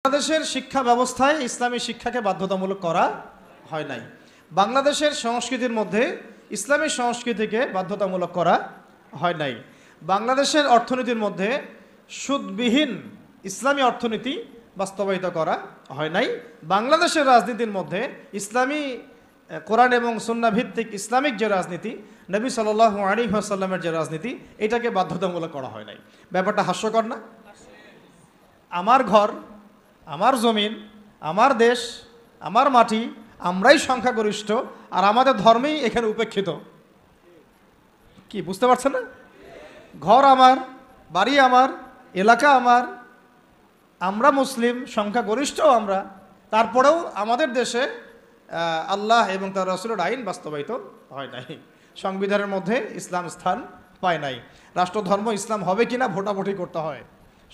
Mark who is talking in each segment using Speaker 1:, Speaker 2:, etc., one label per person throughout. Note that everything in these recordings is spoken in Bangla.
Speaker 1: বাংলাদেশের শিক্ষা ব্যবস্থায় ইসলামী শিক্ষাকে বাধ্যতামূলক করা হয় নাই। বাংলাদেশের সংস্কৃতির মধ্যে ইসলামী সংস্কৃতিকে বাধ্যতামূলক করা হয় নাই। বাংলাদেশের অর্থনীতির মধ্যে সুদবিহীন ইসলামী অর্থনীতি বাস্তবায়িত করা হয় নাই। বাংলাদেশের রাজনীতির মধ্যে ইসলামী কোরআন এবং সুন্নাহ ভিত্তিক ইসলামিক যে রাজনীতি, নবী সাল্লাল্লাহু আলাইহি ওয়াসাল্লামের যে রাজনীতি, এটাকে বাধ্যতামূলক করা হয় নাই। ব্যাপারটা হাস্যকর না? আমার ঘর, আমার জমিন, আমার দেশ, আমার মাটি, আমরাই সংখ্যাগরিষ্ঠ, আর আমাদের ধর্মেই এখানে উপেক্ষিত। কি বুঝতে পারছেন না? ঘর আমার, বাড়ি আমার, এলাকা আমার, আমরা মুসলিম, সংখ্যাগরিষ্ঠ আমরা, তারপরেও আমাদের দেশে আল্লাহ এবং তার রাসূলের আইন বাস্তবায়িত হয় নাই। সংবিধানের মধ্যে ইসলাম স্থান পায় নাই। রাষ্ট্রধর্ম ইসলাম হবে কিনা ভোটাভুটি করতে হয়।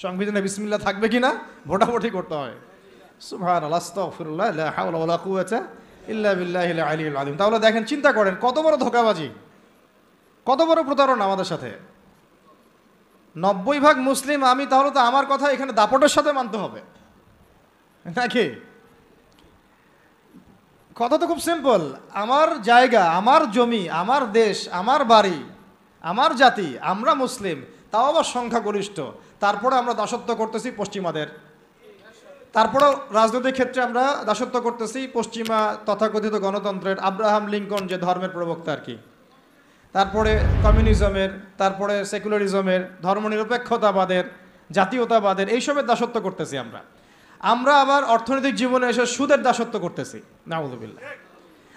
Speaker 1: সংবিধানে বিসমিল্লাহ থাকবে কিনা ভোটাভুটি করতে হয়। সুবহানাল্লাহ, আস্তাগফিরুল্লাহ, লা হাওলা ওয়ালা কুওয়াতা ইল্লা বিল্লাহিল আলিয়্যিল আযীম। তাহলে দেখেন, চিন্তা করেন কত বড় ধোঁকাবাজি, কত বড় প্রতারণা আমাদের সাথে। 90% মুসলিম আমি, তাহলে তো আমার কথা এখানে দাপটের সাথে মানতে হবে নাকি? কথা তো খুব সিম্পল। আমার জায়গা, আমার জমি, আমার দেশ, আমার বাড়ি, আমার জাতি, আমরা মুসলিম, তাও আবার সংখ্যাগরিষ্ঠ, তারপরে আমরা দাসত্ব করতেছি পশ্চিমাদের। তারপরেও রাজনৈতিক ক্ষেত্রে আমরা দাসত্ব করতেছি পশ্চিমা তথাকথিত গণতন্ত্রের, আব্রাহাম লিঙ্কন যে ধর্মের প্রবক্তা আর কি, তারপরে কমিউনিজমের, তারপরে সেকুলারিজমের, ধর্মনিরপেক্ষতাবাদের, জাতীয়তাবাদের, এইসবের দাসত্ব করতেছি আমরা। আমরা আবার অর্থনৈতিক জীবনে এসে সুদের দাসত্ব করতেছি, নাউযুবিল্লাহ।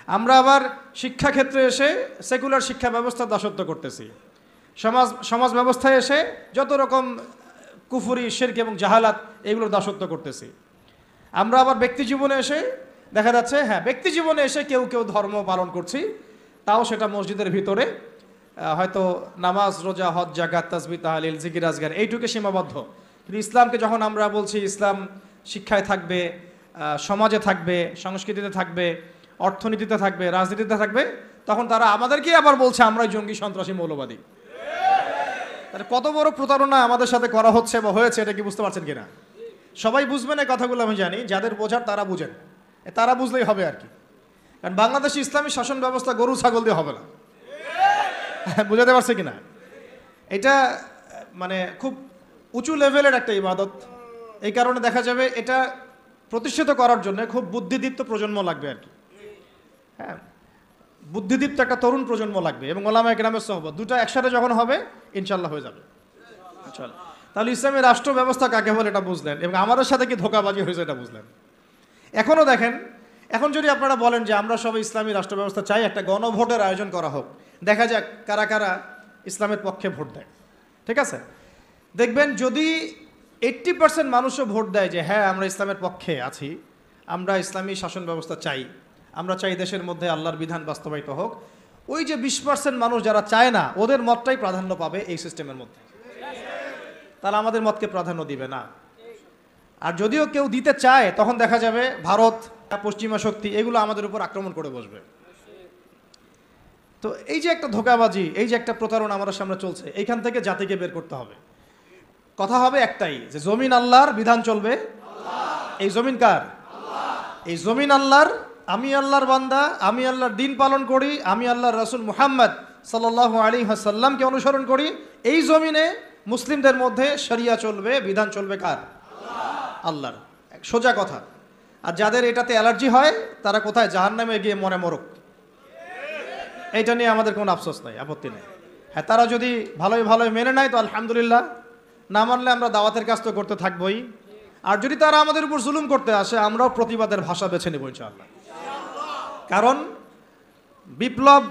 Speaker 1: আমরা আবার শিক্ষাক্ষেত্রে এসে সেকুলার শিক্ষা ব্যবস্থার দাসত্ব করতেছি। সমাজ ব্যবস্থায় এসে যত রকম কুফরি, শিরক এবং জাহালাত, এগুলোর দাসত্ব করতেছি। আমরা আবার ব্যক্তি জীবনে এসে দেখা যাচ্ছে, ব্যক্তি জীবনে এসে কেউ কেউ ধর্ম পালন করছি, তাও সেটা মসজিদের ভিতরে হয়তো নামাজ, রোজা, হজ, জাকাত, তাসবিহ, তাহলিল, জিকির, আজগার, এইটুকু সীমাবদ্ধ। কিন্তু ইসলামকে যখন আমরা বলছি ইসলাম শিক্ষায় থাকবে, সমাজে থাকবে, সংস্কৃতিতে থাকবে, অর্থনীতিতে থাকবে, রাজনীতিতে থাকবে, তখন তারা আমাদেরকেই আবার বলছে আমরাই জঙ্গি, সন্ত্রাসী, মৌলবাদী। তাহলে কত বড় প্রতারণা আমাদের সাথে করা হচ্ছে বা হয়েছে, এটা কি বুঝতে পারছেন কিনা? সবাই বুঝবেন এই কথাগুলো, আমি জানি। যাদের বোঝার তারা বুঝেন, তারা বুঝলেই হবে আর কি। কারণ বাংলাদেশে ইসলামী শাসন ব্যবস্থা গরু ছাগল দিয়ে হবে না। বুঝাতে পারছে কিনা? এটা মানে খুব উঁচু লেভেলের একটা ইবাদত। এই কারণে দেখা যাবে এটা প্রতিষ্ঠিত করার জন্য খুব বুদ্ধিদীপ্ত প্রজন্ম লাগবে আর কি। বুদ্ধিদীপ্ত একটা তরুণ প্রজন্ম লাগবে, এবং ওলামায়ে কেরামের সোহবত, দুটো একসাথে যখন হবে ইনশাল্লাহ হয়ে যাবে। তাহলে ইসলামী রাষ্ট্র ব্যবস্থা কাকে বলে এটা বুঝলেন, এবং আমাদের সাথে কি ধোঁকাবাজি হয়েছে এটা বুঝলেন। এখনও দেখেন, এখন যদি আপনারা বলেন যে আমরা সবাই ইসলামী রাষ্ট্র ব্যবস্থা চাই, একটা গণভোটের আয়োজন করা হোক, দেখা যাক কারা কারা ইসলামের পক্ষে ভোট দেয়। ঠিক আছে? দেখবেন যদি 80% মানুষও ভোট দেয় যে হ্যাঁ আমরা ইসলামের পক্ষে আছি, আমরা ইসলামী শাসন ব্যবস্থা চাই, আমরা চাই দেশের মধ্যে আল্লাহর বিধান বাস্তবায়িত হোক, ওই যে 20% মানুষ যারা চায় না, ওদের মতটাই প্রাধান্য পাবে এই সিস্টেমের মধ্যে। তারা আমাদের মতকে প্রাধান্য দিবে না। আর যদিও কেউ দিতে চায়, তখন দেখা যাবে ভারত, পশ্চিমা শক্তি, এগুলো আমাদের উপর আক্রমণ করে বসবে। তো এই যে একটা ধোঁকাবাজি, এই যে একটা প্রতারণা আমাদের সামনে চলছে, এইখান থেকে জাতিকে বের করতে হবে। কথা হবে একটাই, যে জমিন আল্লাহর, বিধান চলবে। এই জমিন কার? এই জমিন আল্লাহর। আমি আল্লাহর বান্দা, আমি আল্লাহর দিন পালন করি, আমি আল্লাহর রাসূল মুহাম্মদ সাল্লাল্লাহু আলাইহি ওয়াসাল্লামকে অনুসরণ করি। এই জমিনে মুসলিমদের মধ্যে শরিয়া চলবে, বিধান চলবে কার? আল্লাহর। সোজা কথা। আর যাদের এটাতে অ্যালার্জি হয়, তারা কোথায়? জাহান্নামে গিয়ে মনে মরুক। এইটা নিয়ে আমাদের কোনো আফসোস নাই, আপত্তি নেই। হ্যাঁ, তারা যদি ভালোই ভালোই মেনে নেয় তো আলহামদুলিল্লাহ, না মানলে আমরা দাওয়াতের কাজ তো করতে থাকবোই। আর যদি তারা আমাদের উপর জুলুম করতে আসে, আমরাও প্রতিবাদের ভাষা বেছে নেব ইনশাআল্লাহ। কারণ বিপ্লব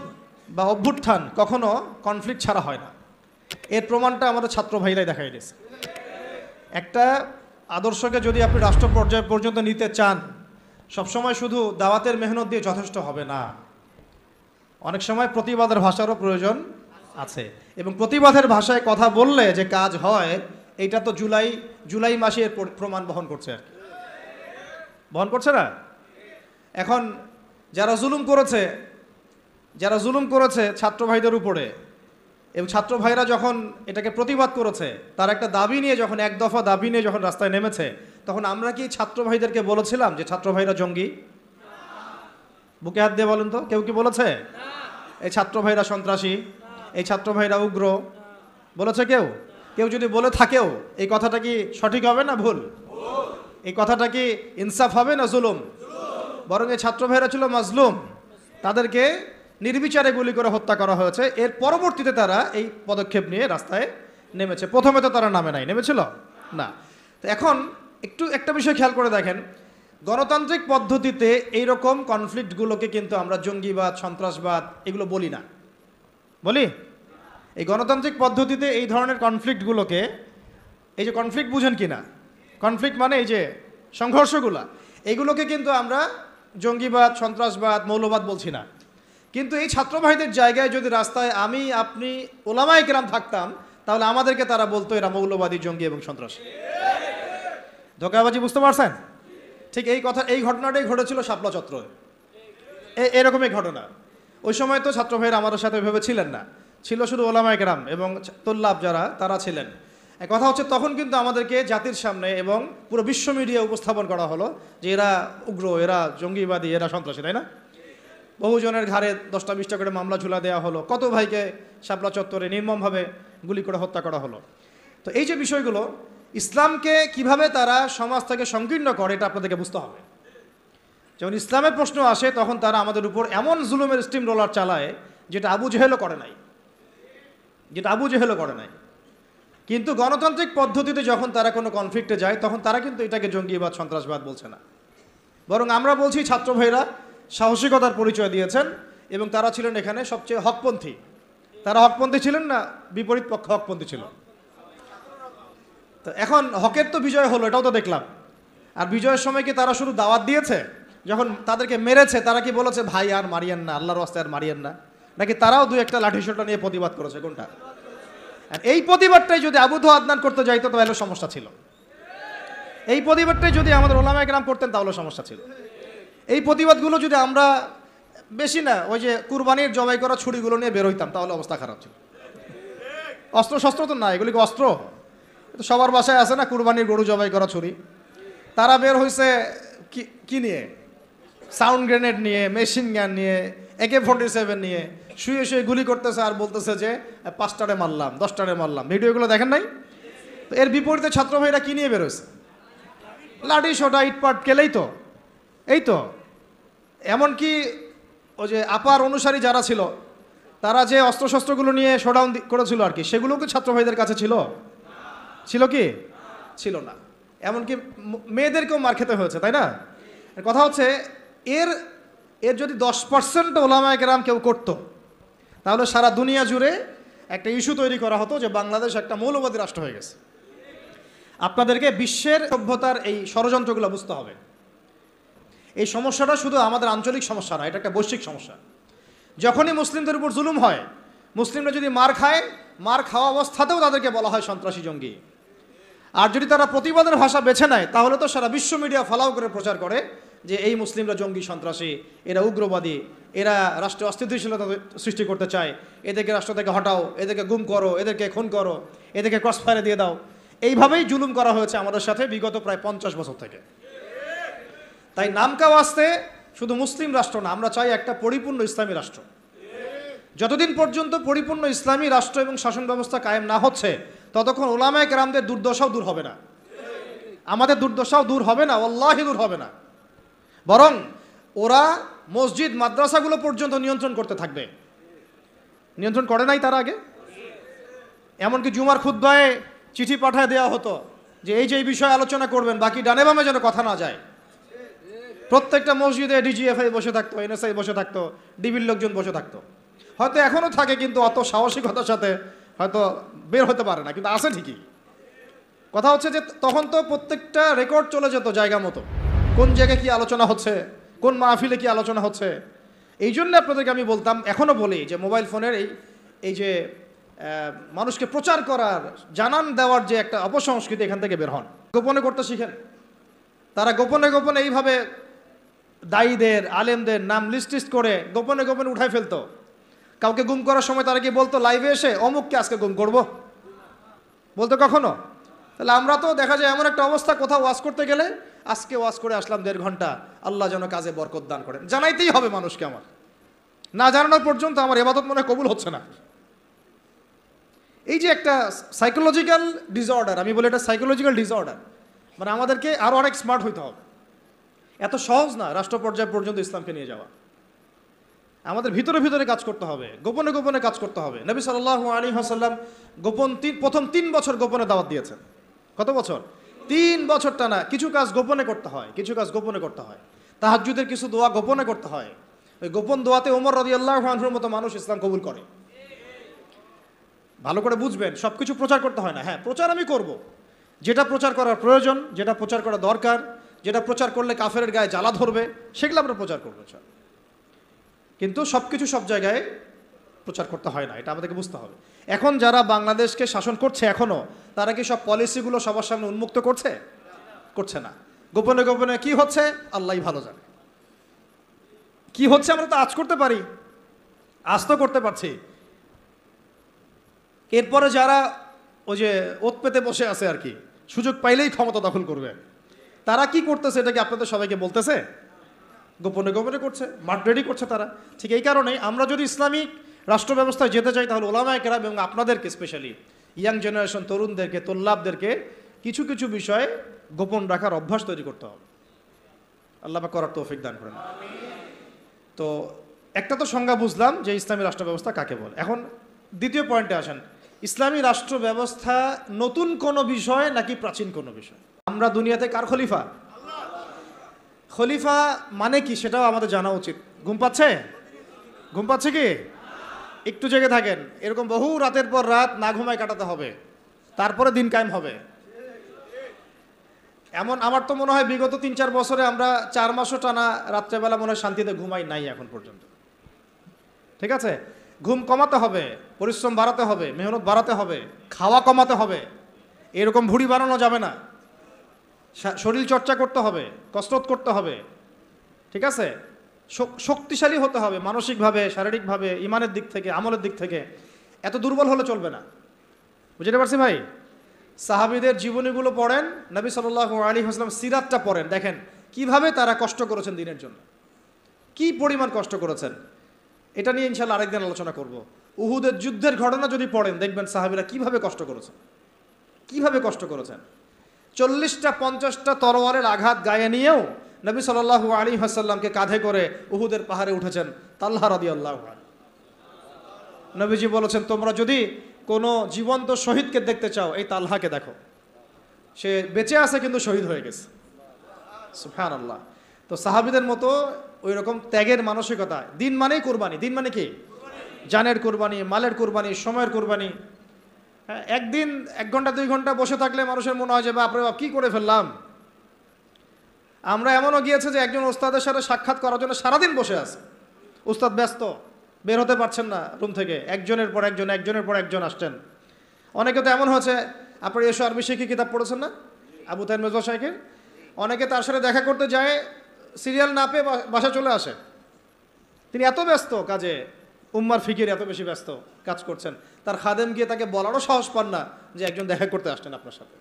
Speaker 1: বা অভ্যুত্থান কখনো কনফ্লিক্ট ছাড়া হয় না। এর প্রমাণটা আমাদের ছাত্র ভাইরাই দেখাই দিয়েছে। একটা আদর্শকে যদি আপনি রাষ্ট্র পর্যায় পর্যন্ত নিতে চান, সবসময় শুধু দাওয়াতের মেহনত দিয়ে যথেষ্ট হবে না। অনেক সময় প্রতিবাদের ভাষারও প্রয়োজন আছে, এবং প্রতিবাদের ভাষায় কথা বললে যে কাজ হয়, এইটা তো জুলাই মাসে এর প্রমাণ বহন করছে আর কি। বহন করছে না? এখন যারা জুলুম করেছে ছাত্র ভাইদের উপরে, এবং ছাত্র ভাইরা যখন এটাকে প্রতিবাদ করেছে, তার একটা দাবি নিয়ে, যখন এক দফা দাবি নিয়ে যখন রাস্তায় নেমেছে, তখন আমরা কি ছাত্র ভাইদেরকে বলেছিলাম যে ছাত্র ভাইরা জঙ্গি? বুকে হাত দিয়ে বলেন তো, কেউ কি বলেছে এই ছাত্র ভাইরা সন্ত্রাসী, এই ছাত্র ভাইরা উগ্র? বলেছে কেউ? কেউ যদি বলে থাকেও এই কথাটা কি সঠিক হবে না ভুল? এই কথাটা কি ইনসাফ হবে না জুলুম? বরং এই ছাত্র ভাইরা ছিল মাজলুম, তাদেরকে নির্বিচারে গুলি করে হত্যা করা হয়েছে। এর পরবর্তীতে তারা এই পদক্ষেপ নিয়ে রাস্তায় নেমেছে। প্রথমে তো তারা নামে নাই, নেমেছিল না। তো এখন একটু একটা বিষয় খেয়াল করে দেখেন, গণতান্ত্রিক পদ্ধতিতে এইরকম কনফ্লিক্টগুলোকে কিন্তু আমরা জঙ্গিবাদ, সন্ত্রাসবাদ এগুলো বলি না, বলি? এই গণতান্ত্রিক পদ্ধতিতে এই ধরনের কনফ্লিক্টগুলোকে, এই যে কনফ্লিক্ট বুঝেন কি না, কনফ্লিক্ট মানে এই যে সংঘর্ষগুলা, এইগুলোকে কিন্তু আমরা জঙ্গিবাদ, সন্ত্রাসবাদ, মৌলবাদ বলছি না। কিন্তু এই ছাত্র ভাইদের জায়গায় যদি রাস্তায় আমি, আপনি, ওলামায়ে কেরাম থাকতাম, তাহলে আমাদেরকে তারা বলতো এরা মৌলবাদী, জঙ্গি এবং সন্ত্রাসী। ধোঁকাবাজি বুঝতে পারছেন? ঠিক এই ঘটনাটাই ঘটেছিল শাপলা চত্বরে। এরকমই ঘটনা। ওই সময় তো ছাত্র ভাইরা আমাদের সাথে ভেবে ছিলেন না, ছিল শুধু ওলামায়ে কেরাম এবং তোল্লাব যারা, তারা ছিলেন। কথা হচ্ছে তখন কিন্তু আমাদেরকে জাতির সামনে এবং পুরো বিশ্ব মিডিয়া উপস্থাপন করা হলো যে এরা উগ্র, এরা জঙ্গিবাদী, এরা সন্ত্রাসী, তাই না? বহুজনের ঘাড়ে 10টা 20টা করে মামলা ঝুলা দেওয়া হলো, কত ভাইকে শাপলা চত্বরে নির্মমভাবে গুলি করে হত্যা করা হলো। তো এই যে বিষয়গুলো, ইসলামকে কিভাবে তারা সমাজ থেকে সংকীর্ণ করে এটা আপনাদেরকে বুঝতে হবে। যখন ইসলামের প্রশ্ন আসে তখন তারা আমাদের উপর এমন জুলুমের স্টিম রোলার চালায় যেটা আবু জেহেলও করে নাই, কিন্তু গণতান্ত্রিক পদ্ধতিতে যখন তারা কোনো কনফ্লিক্টে যায় তখন তারা কিন্তু এটাকে জঙ্গিবাদ, সন্ত্রাসবাদ বলছে না, বরং আমরা বলছি ছাত্র ভাইরা সাহসিকতার পরিচয় দিয়েছেন এবং তারা ছিলেন এখানে সবচেয়ে হকপন্থী। তারা হকপন্থী ছিলেন না বিপরীত পক্ষ হকপন্থী ছিল? তো এখন হকের তো বিজয় হলো, এটাও তো দেখলাম। আর বিজয়ের সময় কি তারা শুধু দাওয়াত দিয়েছে? যখন তাদেরকে মেরেছে তারা কি বলেছে ভাই আর মারিয়েন না, আল্লাহর রাস্তায় আর মারিয়েন না? নাকি তারাও দু একটা লাঠিসোঁটা নিয়ে প্রতিবাদ করেছে? কোনটা? আর এই প্রতিবাদটাই যদি আবু ধোয়া আদনান করতে যাইতো তাহলে সমস্যা ছিল। এই প্রতিবাদটাই যদি আমাদের ওলামায়ে কেরাম করতেন তাহলে সমস্যা ছিল। এই প্রতিবাদগুলো যদি আমরা বেশি না ওই যে কুরবানির জবাই করা ছুরিগুলো নিয়ে বের হইতাম তাহলে অবস্থা খারাপ ছিল। অস্ত্র শস্ত্র তো না, এগুলি কি অস্ত্র? সবার বাসায় আছে না কুরবানির গরু জবাই করা ছুরি? তারা বের হয়েছে কি নিয়ে? সাউন্ড গ্রেনেড নিয়ে, মেশিন গান নিয়ে, AK-47 নিয়ে শুয়ে শুয়ে গুলি করতেছে আর বলতেছে যে 5টারে মারলাম, 10টারে মারলাম। ভিডিওগুলো দেখেন নাই? তো এর বিপরীতে ছাত্র ভাইরা কি নিয়ে বেরোয়েছে? লাঠি সোটা ইটপাট কেলেই তো, এই তো। এমনকি ওই যে আপার অনুসারী যারা ছিল তারা যে অস্ত্রশস্ত্রগুলো নিয়ে শোডাউন করেছিল আর কি, সেগুলোও কি ছাত্র ভাইদের কাছে ছিল? কি ছিল না? এমনকি মেয়েদেরকেও মার খেতে হয়েছে, তাই না? কথা হচ্ছে এর যদি 10% ওলামায়ে কেরাম কেউ করতো তাহলে সারা দুনিয়া জুড়ে একটা ইস্যু তৈরি করা হতো যে বাংলাদেশ একটা মৌলবাদী রাষ্ট্র হয়ে গেছে। আপনাদেরকে বিশ্বের সভ্যতার এই ষড়যন্ত্রগুলো বুঝতে হবে। এই সমস্যাটা শুধু আমাদের আঞ্চলিক সমস্যা না, এটা একটা বৈশ্বিক সমস্যা। যখনই মুসলিমদের উপর জুলুম হয়, মুসলিমরা যদি মার খায়, মার খাওয়া অবস্থাতেও তাদেরকে বলা হয় সন্ত্রাসী, জঙ্গি। আর যদি তারা প্রতিবাদের ভাষা বেছে নেয় তাহলে তো সারা বিশ্ব মিডিয়া ফলাও করে প্রচার করে যে এই মুসলিমরা জঙ্গি, সন্ত্রাসী, এরা উগ্রবাদী, এরা রাষ্ট্রে অস্থিতিশীলতা সৃষ্টি করতে চায়, এদেরকে রাষ্ট্র থেকে হটাও, এদেরকে গুম করো, এদেরকে খুন করো, এদেরকে ক্রসফায়ারে দিয়ে দাও। এইভাবেই জুলুম করা হয়েছে আমাদের সাথে বিগত প্রায় 50 বছর থেকে। তাই নামকা ওয়াস্তে শুধু মুসলিম রাষ্ট্র না, আমরা চাই একটা পরিপূর্ণ ইসলামী রাষ্ট্র। যতদিন পর্যন্ত পরিপূর্ণ ইসলামী রাষ্ট্র এবং শাসন ব্যবস্থা কায়েম না হচ্ছে ততক্ষণ ওলামায়ে কেরামদের দুর্দশাও দূর হবে না, আমাদের দুর্দশাও দূর হবে না, ওয়াল্লাহি দূর হবে না। বরং ওরা মসজিদ মাদ্রাসাগুলো পর্যন্ত নিয়ন্ত্রণ করতে থাকবে। নিয়ন্ত্রণ করে নাই তার আগে? এমনকি জুমার খুতবায় চিঠি পাঠায় দেওয়া হতো যে এই যে এই বিষয়ে আলোচনা করবেন, বাকি ডানে বামে যেন কথা না যায়। প্রত্যেকটা মসজিদে DGFI বসে থাকতো, NSI বসে থাকতো, ডিবির লোকজন বসে থাকতো। হয়তো এখনও থাকে কিন্তু অত সাহসিকতার সাথে হয়তো বের হতে পারে না, কিন্তু আছে ঠিকই। কথা হচ্ছে যে তখন তো প্রত্যেকটা রেকর্ড চলে যেত জায়গা মতো, কোন জায়গায় কি আলোচনা হচ্ছে, কোন মাহফিলে কি আলোচনা হচ্ছে। এই জন্য আপনাদেরকে আমি বলতাম, এখনও বলি যে মোবাইল ফোনের এই যে মানুষকে প্রচার করার, জানান দেওয়ার যে একটা অপসংস্কৃতি, এখান থেকে বের হন, গোপনে করতে শিখেন। তারা গোপনে গোপনে এইভাবে দায়ীদের, আলেমদের নাম লিস্ট করে গোপনে গোপনে উঠাই ফেলতো। কাউকে গুম করার সময় তারা কি বলতো লাইভে এসে অমুককে আজকে গুম করব? বলতো কখনো? তাহলে আমরা তো দেখা যায় এমন একটা অবস্থা, কোথাও ওয়াজ করতে গেলে আজকে ওয়াজ করে আসলাম 1.5 ঘন্টা, আল্লাহ যেন কাজে বরকত দান করেন, জানাইতেই হবে মানুষকে। আমার না জানানোর পর্যন্ত আমার ইবাদত মনে কবুল হচ্ছে না। এই যে একটা সাইকোলজিক্যাল ডিসঅর্ডার, আমি বলি এটা সাইকোলজিক্যাল ডিসঅর্ডার, মানে আমাদেরকে আরও অনেক স্মার্ট হইতে হবে। এত সহজ না রাষ্ট্র পর্যায় পর্যন্ত ইসলামকে নিয়ে যাওয়া। আমাদের ভিতরে ভিতরে কাজ করতে হবে, গোপনে গোপনে কাজ করতে হবে। নবী সাল্লাল্লাহু আলাইহি ওয়াসাল্লাম প্রথম 3 বছর গোপনে দাওয়াত দিয়েছেন। কত বছর? 3 বছর টানা। কিছু কাজ গোপনে করতে হয়, কিছু কাজ গোপনে করতে হয়। তাহাজ্জুদের কিছু দোয়া গোপনে করতে হয়। ওই গোপন দোয়াতে ওমর রাদিয়াল্লাহু আনহুর মতো মানুষ ইসলাম কবুল করে। ভালো করে বুঝবেন, সব কিছু প্রচার করতে হয় না। হ্যাঁ, প্রচার আমি করব, যেটা প্রচার করার প্রয়োজন, যেটা প্রচার করা দরকার, যেটা প্রচার করলে কাফেরের গায়ে জ্বালা ধরবে, সেগুলো আমরা প্রচার করবো। কিন্তু সব কিছু সব জায়গায় প্রচার করতে হয় না, এটা আমাদেরকে বুঝতে হবে। এখন যারা বাংলাদেশকে শাসন করছে এখনও, তারা কি সব পলিসিগুলো সবার সামনে উন্মুক্ত করছে? করছে না। গোপনে গোপনে কি হচ্ছে আল্লাহই ভালো জানে। কি হচ্ছে আমরা তো আজ করতে পারি, আজ তো করতে পারছি। এরপরে যারা ওই যে ওত পেতে বসে আছে আর কি, সুযোগ পাইলেই ক্ষমতা দখল করবে, তারা কি করতেছে এটা কি আপনাদের সবাইকে বলতেছে? গোপনে গোপনে করছে, মাঠ রেডি করছে তারা। ঠিক এই কারণেই আমরা যদি ইসলামিক রাষ্ট্র ব্যবস্থায় যেতে চাই, তাহলে ওলামায়ে কেরাম এবং আপনাদেরকে স্পেশালি ইয়াং জেনারেশন, তরুণদেরকে, তোল্লাবদেরকে কিছু কিছু বিষয়ে গোপন রাখার অভ্যাস তৈরি করতে হবে। আল্লাহ পাক করার তৌফিক দান করেন। তো একটা তো সংজ্ঞা বুঝলাম যে ইসলামী রাষ্ট্র ব্যবস্থা কাকে বলে। এখন দ্বিতীয় পয়েন্টে আসেন, ইসলামী রাষ্ট্র ব্যবস্থা নতুন কোনো বিষয় নাকি প্রাচীন কোনো বিষয়? আমরা দুনিয়াতে কার খলিফা? খলিফা মানে কি সেটাও আমাদের জানা উচিত। ঘুম পাচ্ছে? ঘুম পাচ্ছে কি? একটু জেগে থাকেন। এরকম বহু রাতের পর রাত না ঘুমায় কাটাতে হবে, তারপরে দিন কায়েম হবে। এমন আমার তো মনে হয় বিগত 3-4 বছরে আমরা 4 মাসও টানা রাত্রেবেলা মনে হয় শান্তিতে ঘুমাই নাই এখন পর্যন্ত। ঠিক আছে, ঘুম কমাতে হবে, পরিশ্রম বাড়াতে হবে, মেহনত বাড়াতে হবে, খাওয়া কমাতে হবে। এরকম ভুঁড়ি বানানো যাবে না। শরীর চর্চা করতে হবে, কসরত করতে হবে। ঠিক আছে, শক্তিশালী হতে হবে মানসিকভাবে, শারীরিকভাবে, ইমানের দিক থেকে, আমলের দিক থেকে। এত দুর্বল হলে চলবে না। বুঝতে পারছি ভাই? সাহাবীদের জীবনীগুলো পড়েন, নবী সাল্লাল্লাহু আলাইহি ওয়াসাল্লাম সিরাতটা পড়েন, দেখেন কিভাবে তারা কষ্ট করেছেন দিনের জন্য, কি পরিমাণ কষ্ট করেছেন। এটা নিয়ে ইনশাআল্লাহ আরেকদিন আলোচনা করব। উহুদের যুদ্ধের ঘটনা যদি পড়েন, দেখবেন সাহাবীরা কিভাবে কষ্ট করেছেন, কিভাবে কষ্ট করেছেন। 40টা 50টা তরোয়ারের আঘাত গায়ে নিয়েও নবী সাল্লাল্লাহু আলাইহি ওয়াসাল্লামকে কাঁধে করে উহুদের পাহাড়ে উঠেছেন তালহা রাদিয়াল্লাহু আনহু। নবীজি বলেছেন, তোমরা যদি কোনো জীবন্ত শহীদকে দেখতে চাও, এই তালহাকে দেখো, সে বেঁচে আছে কিন্তু শহীদ হয়ে গেছে। সুবহানাল্লাহ। তো সাহাবীদের মতো ওই রকম ত্যাগের মানসিকতা। দিন মানেই কুরবানি। দিন মানে কি? জানের কুরবানি, মালের কুরবানি, সময়ের কুরবানি। হ্যাঁ, একদিন 1 ঘন্টা 2 ঘন্টা বসে থাকলে মানুষের মনে হয় যে বাপরে বাপ, কী করে ফেললাম। আমরা এমনও গিয়েছে যে একজন ওস্তাদের সাথে সাক্ষাৎ করার জন্য সারাদিন বসে আছে, ওস্তাদ ব্যস্ত, বের হতে পারছেন না রুম থেকে, একজনের পর একজন, একজনের পর একজন আসছেন। অনেকে তো এমন হয়েছে, আপনার এসো আরবি শিখি কিতাব পড়েছেন না, আবু তাহের মেজবা শাইখের? অনেকে তার সাথে দেখা করতে যায়, সিরিয়াল না পেয়ে বাসা চলে আসে। তিনি এত ব্যস্ত কাজে, উম্মার ফিকির এত বেশি ব্যস্ত কাজ করছেন, তার খাদেম গিয়ে তাকে বলারও সাহস পান না যে একজন দেখা করতে আসছেন আপনার সাথে।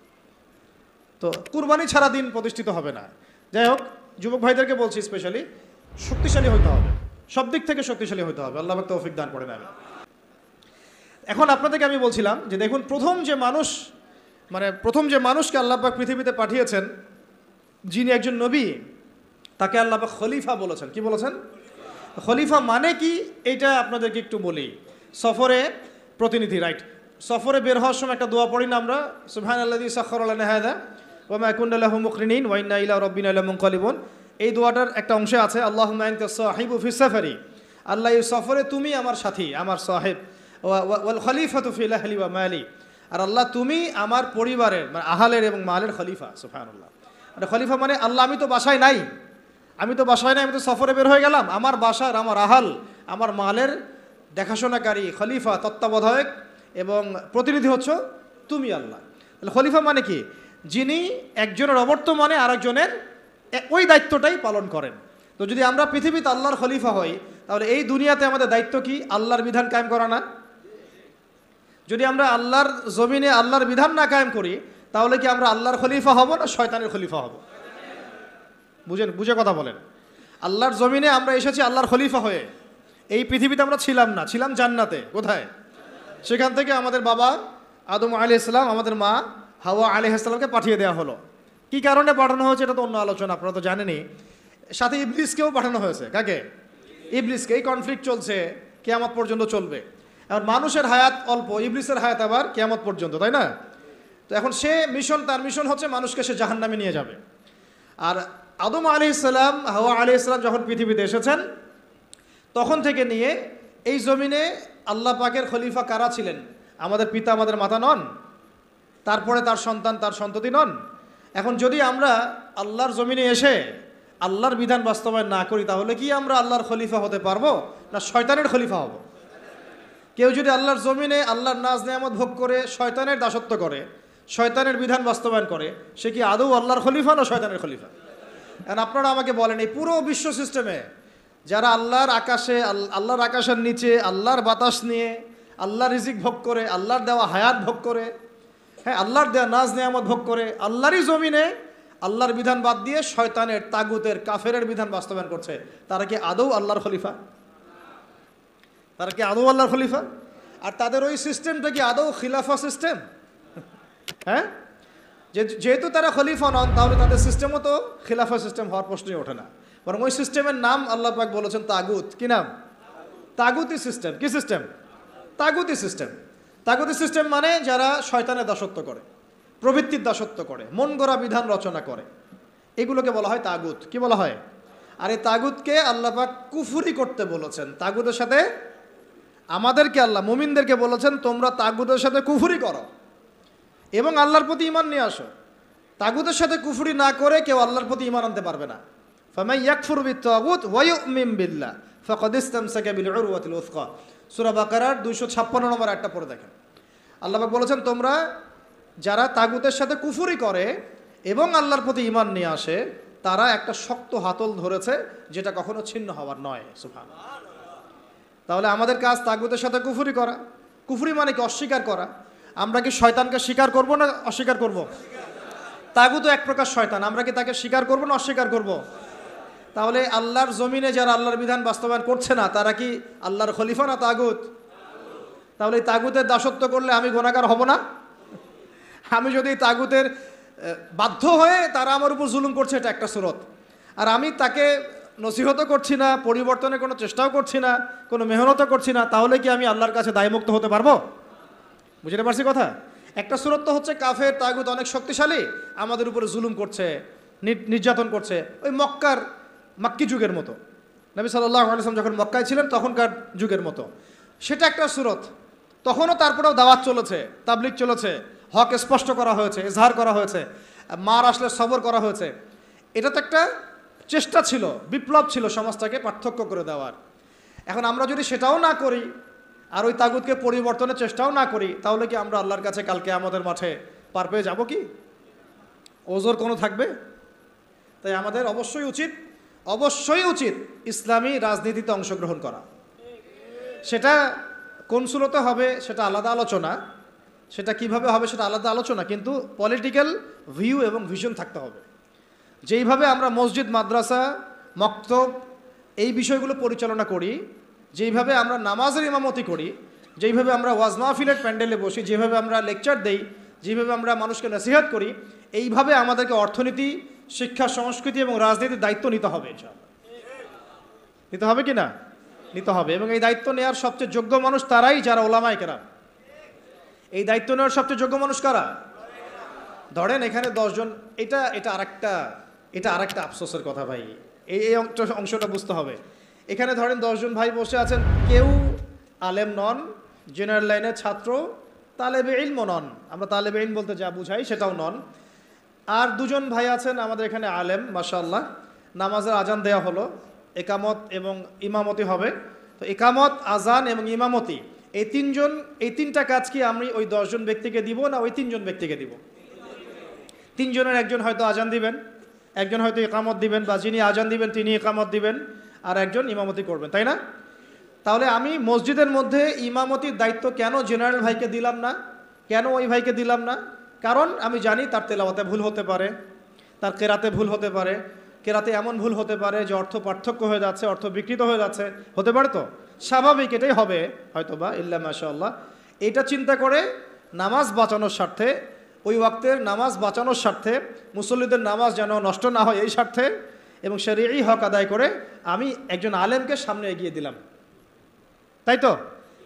Speaker 1: তো কুরবানি ছাড়া দিন প্রতিষ্ঠিত হবে না। যাই হোক, যুবক ভাইদেরকে বলছি স্পেশালি, শক্তিশালী হতে হবে, সব দিক থেকে শক্তিশালী হতে হবে। আল্লাহ পাক তৌফিক দান করে নেবে। এখন আপনাদেরকে আমি বলছিলাম যে দেখুন, প্রথম যে মানুষকে আল্লাহ পাক পৃথিবীতে পাঠিয়েছেন, যিনি একজন নবী, তাকে আল্লাহ পাক খলিফা বলেছেন। কি বলেছেন? খলিফা মানে কি এইটা আপনাদেরকে একটু বলি। সফরে প্রতিনিধি, রাইট? সফরে বের হওয়ার সময় একটা দোয়া পড়ি না আমরা, সুবহানাল্লাযী সাখখারা লানা হাযা ওয়া মা কুন্না লাহু মুকরিনিন ওয়া ইন্না ইলা রাব্বিনা লামুনকালিবুন। এই দোয়াটার একটা অংশে আছে, আল্লাহুম্মা আনতা সাহিবু ফিস সাফারি, আল্লাহ এই সফরে তুমি আমার সাথী, আমার সাহেব, ওয়াল খলিফাতু ফিল আহলি ওয়া মালি, আর আল্লাহ তুমি আমার পরিবারের, মানে আহলের এবং মালের খলিফা। সুবহানাল্লাহ। আর খলিফা মানে আল্লাহ আমি তো বাসায় নাই, আমি তো সফরে বের হয়ে গেলাম, আমার বাসার, আমার আহাল, আমার মালের দেখাশোনাকারী, খলিফা, তত্ত্বাবধায়ক এবং প্রতিনিধি হচ্ছ তুমি আল্লাহ। তাহলে খলিফা মানে কি? যিনি একজনের অবর্তমানে আরেকজনের ওই দায়িত্বটাই পালন করেন। তো যদি আমরা পৃথিবীতে আল্লাহর খলিফা হই, তাহলে এই দুনিয়াতে আমাদের দায়িত্ব কি? আল্লাহর বিধান কায়েম করা না? যদি আমরা আল্লাহর জমিনে আল্লাহর বিধান না কায়েম করি, তাহলে কি আমরা আল্লাহর খলিফা হব না শয়তানের খলিফা হব? বুঝে কথা বলেন। আল্লাহর জমিনে আমরা এসেছি আল্লাহর খলিফা হয়ে। এই পৃথিবীতে আমরা ছিলাম না, ছিলাম জান্নাতে। কোথায়? সেখান থেকে আমাদের বাবা আদম আলাইহিস সালাম, আমাদের মা হাওয়া আলাইহিস সালামকে পাঠিয়ে দেওয়া হলো। কি কারণে পাঠানো হয়েছে এটা তো অন্য আলোচনা, আপনারা তো জানেনই। সাথে ইবলিসকেও পাঠানো হয়েছে। কাকে? ইবলিসকে। এই কনফ্লিক্ট চলছে, কিয়ামত পর্যন্ত চলবে। আর মানুষের হায়াত অল্প, ইবলিসের হায়াত আবার কিয়ামত পর্যন্ত, তাই না? তো এখন তার মিশন হচ্ছে মানুষকে সে জাহান্নামে নিয়ে যাবে। আর আদম আলাইহিস সালাম, হাওয়া আলাইহিস সালাম যখন পৃথিবীতে এসেছেন তখন থেকে নিয়ে এই জমিনে আল্লাহ পাকের খলিফা কারা ছিলেন? আমাদের পিতা, আমাদের মাতা নন? তারপরে তার সন্তান, তার সন্ততি নন? এখন যদি আমরা আল্লাহর জমিনে এসে আল্লাহর বিধান বাস্তবায়ন না করি, তাহলে কি আমরা আল্লাহর খলিফা হতে পারবো না শয়তানের খলিফা হব? কেউ যদি আল্লাহর জমিনে আল্লাহর নাজ নেয়ামত ভোগ করে শয়তানের দাসত্ব করে, শয়তানের বিধান বাস্তবায়ন করে, সে কি আদৌ আল্লাহর খলিফা না শয়তানের খলিফা? এখন আপনারা আমাকে বলেন, এই পুরো বিশ্ব সিস্টেমে যারা আল্লাহর আকাশের নিচে আল্লাহর বাতাস নিয়ে আল্লাহর রিজিক ভোগ করে, আল্লাহর দেওয়া হায়াত ভোগ করে, হ্যাঁ, আল্লাহর দেওয়া নাজ নেয়ামত ভোগ করে, আল্লাহরই জমিনে আল্লাহর বিধান বাদ দিয়ে শয়তানের, তাগুতের, কাফেরের বিধান বাস্তবায়ন করছে, তারা কি আদৌ আল্লাহর খলিফা? তারা কি আদৌ আল্লাহর খলিফা? আর তাদের ওই সিস্টেমটা কি আদৌ খিলাফা সিস্টেম? হ্যাঁ, যেহেতু তারা খলিফা নন, তাহলে তাদের সিস্টেমও তো খিলাফা সিস্টেম হওয়ার প্রশ্নই ওঠে না। বরং ওই সিস্টেমের নাম আল্লাহ পাক বলেছেন তাগুত। কি নাম? তাগুতি সিস্টেম। কি সিস্টেম? তাগুতি সিস্টেম। তাগুতি সিস্টেম মানে যারা শয়তানের দাসত্ব করে, প্রবৃত্তির দাসত্ব করে, মন গড়া বিধান রচনা করে, এগুলোকে বলা হয় তাগুত। কি বলা হয়? আর এই তাগুতকে আল্লাহ পাক কুফরি করতে বলেছেন। তাগুতের সাথে আমাদেরকে আল্লাহ, মুমিনদেরকে বলেছেন তোমরা তাগুতের সাথে কুফরি করো এবং আল্লাহর প্রতি ঈমান নিয়ে আসো। তাগুতের সাথে কুফরি না করে কেউ আল্লাহর প্রতি ঈমান আনতে পারবে না। ফামান ইয়াকফুরু বিত-তাগুত ওয়া ইউমিন বিল্লাহ ফাকাদ ইসতামসাকা বিল উরওয়াতিল উসকা। সূরা বাকারার 256 নম্বর আয়াতটা পড়ে দেখেন। আল্লাহ পাক বলেছেন তোমরা যারা তাগুতের সাথে কুফরি করে এবং আল্লাহর প্রতি ঈমান নিয়ে আসে, তারা একটা শক্ত হাতল ধরেছে যেটা কখনো ছিন্ন হওয়ার নয়। সুবহানাল্লাহ। তাহলে আমাদের কাজ তাগুতের সাথে কুফরি করা। কুফরি মানে কি? অস্বীকার করা। আমরা কি শয়তানকে স্বীকার করব না অস্বীকার করব? তাগুত এক প্রকার শয়তান, আমরা কি তাকে স্বীকার করব না অস্বীকার করব? তাহলে আল্লাহর জমিনে যারা আল্লাহর বিধান বাস্তবায়ন করছে না, তারা কি আল্লাহর খলিফা না তাগুত? তাহলে এই তাগুতের দাসত্ব করলে আমি গুনাহগার হব না? আমি যদি তাগুতের বাধ্য হয়ে তারা আমার উপর জুলুম করছে, এটা একটা সুরত, আর আমি তাকে নসিহতও করছি না, পরিবর্তনের কোনো চেষ্টাও করছি না, কোনো মেহনতও করছি না, তাহলে কি আমি আল্লাহর কাছে দায়মুক্ত হতে পারবো? বুঝতে পারছি কথা? একটা সুরত তো হচ্ছে কাফের, তাগুত অনেক শক্তিশালী, আমাদের উপরে জুলুম করছে, নির্যাতন করছে, ওই মাক্কি যুগের মতো, নবী সাল্লাল্লাহু আলাইহি ওয়াসাল্লাম যখন মক্কায় ছিলেন তখনকার যুগের মতো। সেটা একটা সুরত। তখনও তারপরেও দাওয়াত চলেছে, তাবলিগ চলেছে, হক স্পষ্ট করা হয়েছে, ইজহার করা হয়েছে, মার আসলে সবর করা হয়েছে। এটা তো একটা চেষ্টা ছিল, বিপ্লব ছিল সমাজটাকে পার্থক্য করে দেওয়ার। এখন আমরা যদি সেটাও না করি আর ওই তাগুতকে পরিবর্তনের চেষ্টাও না করি, তাহলে কি আমরা আল্লাহর কাছে কালকে আমাদের মাঠে পার পেয়ে যাব? কি ওজোর কোনো থাকবে? তাই আমাদের অবশ্যই উচিত ইসলামী রাজনীতিতে অংশগ্রহণ করা। সেটা কোন সুরতে হবে সেটা আলাদা আলোচনা, সেটা কিভাবে হবে সেটা আলাদা আলোচনা, কিন্তু পলিটিক্যাল ভিউ এবং ভিশন থাকতে হবে। যেইভাবে আমরা মসজিদ, মাদ্রাসা, মক্তব এই বিষয়গুলো পরিচালনা করি, যেইভাবে আমরা নামাজের ইমামতি করি, যেইভাবে আমরা ওয়াজ মাহফিলের প্যান্ডেলে বসি, যেভাবে আমরা লেকচার দেই, যেভাবে আমরা মানুষকে নসিহত করি, এইভাবে আমাদেরকে অর্থনীতি, শিক্ষা, সংস্কৃতি এবং রাজনীতির দায়িত্ব নিতে হবে। ইনশাআল্লাহ নিতে হবে কি না? নিতে হবে। এবং এই দায়িত্ব নেওয়ার সবচেয়ে যোগ্য মানুষ তারাই যারা ওলামায়ে কেরাম। এই দায়িত্ব নেওয়ার সবচেয়ে যোগ্য মানুষ কারা? ধরেন এখানে 10 জন, এটা আরেকটা আফসোসের কথা ভাই, এই অংশটা বুঝতে হবে। এখানে ধরেন 10 জন ভাই বসে আছেন, কেউ আলেম নন, জেনারেল লাইনের ছাত্র, তালেবে ইলম নন, আমরা তালেবে ইলম বলতে যা বুঝাই সেটাও নন। আর 2 জন ভাই আছেন আমাদের এখানে আলেম, মাশাআল্লাহ। নামাজের আজান দেওয়া হলো, একামত এবং ইমামতি হবে। তো একামত, আজান এবং ইমামতি এই 3টা কাজ কি আমি ওই 10 জন ব্যক্তিকে দিব না ওই 3 জন ব্যক্তিকে দিব? 3 জনের একজন হয়তো আজান দিবেন, একজন হয়তো একামত দিবেন, বা যিনি আজান দিবেন তিনি একামত দিবেন, আর একজন ইমামতি করবেন, তাই না? তাহলে আমি মসজিদের মধ্যে ইমামতির দায়িত্ব কেন জেনারেল ভাইকে দিলাম না, কেন ওই ভাইকে দিলাম না? কারণ আমি জানি তার তেলাওয়াতে ভুল হতে পারে, তার কেরাতে ভুল হতে পারে, কেরাতে এমন ভুল হতে পারে যে অর্থ পার্থক্য হয়ে যাচ্ছে, অর্থ বিকৃত হয়ে যাচ্ছে, হতে পারে। তো স্বাভাবিক, এটাই হবে হয়তোবা, ইল্লা মাশাআল্লাহ। এটা চিন্তা করে নামাজ বাঁচানোর স্বার্থে, ওই ওয়াক্তের নামাজ বাঁচানোর স্বার্থে, মুসল্লিদের নামাজ যেন নষ্ট না হয় এই স্বার্থে, এবং শরীয়ী হক আদায় করে আমি একজন আলেমকে সামনে এগিয়ে দিলাম, তাই তো?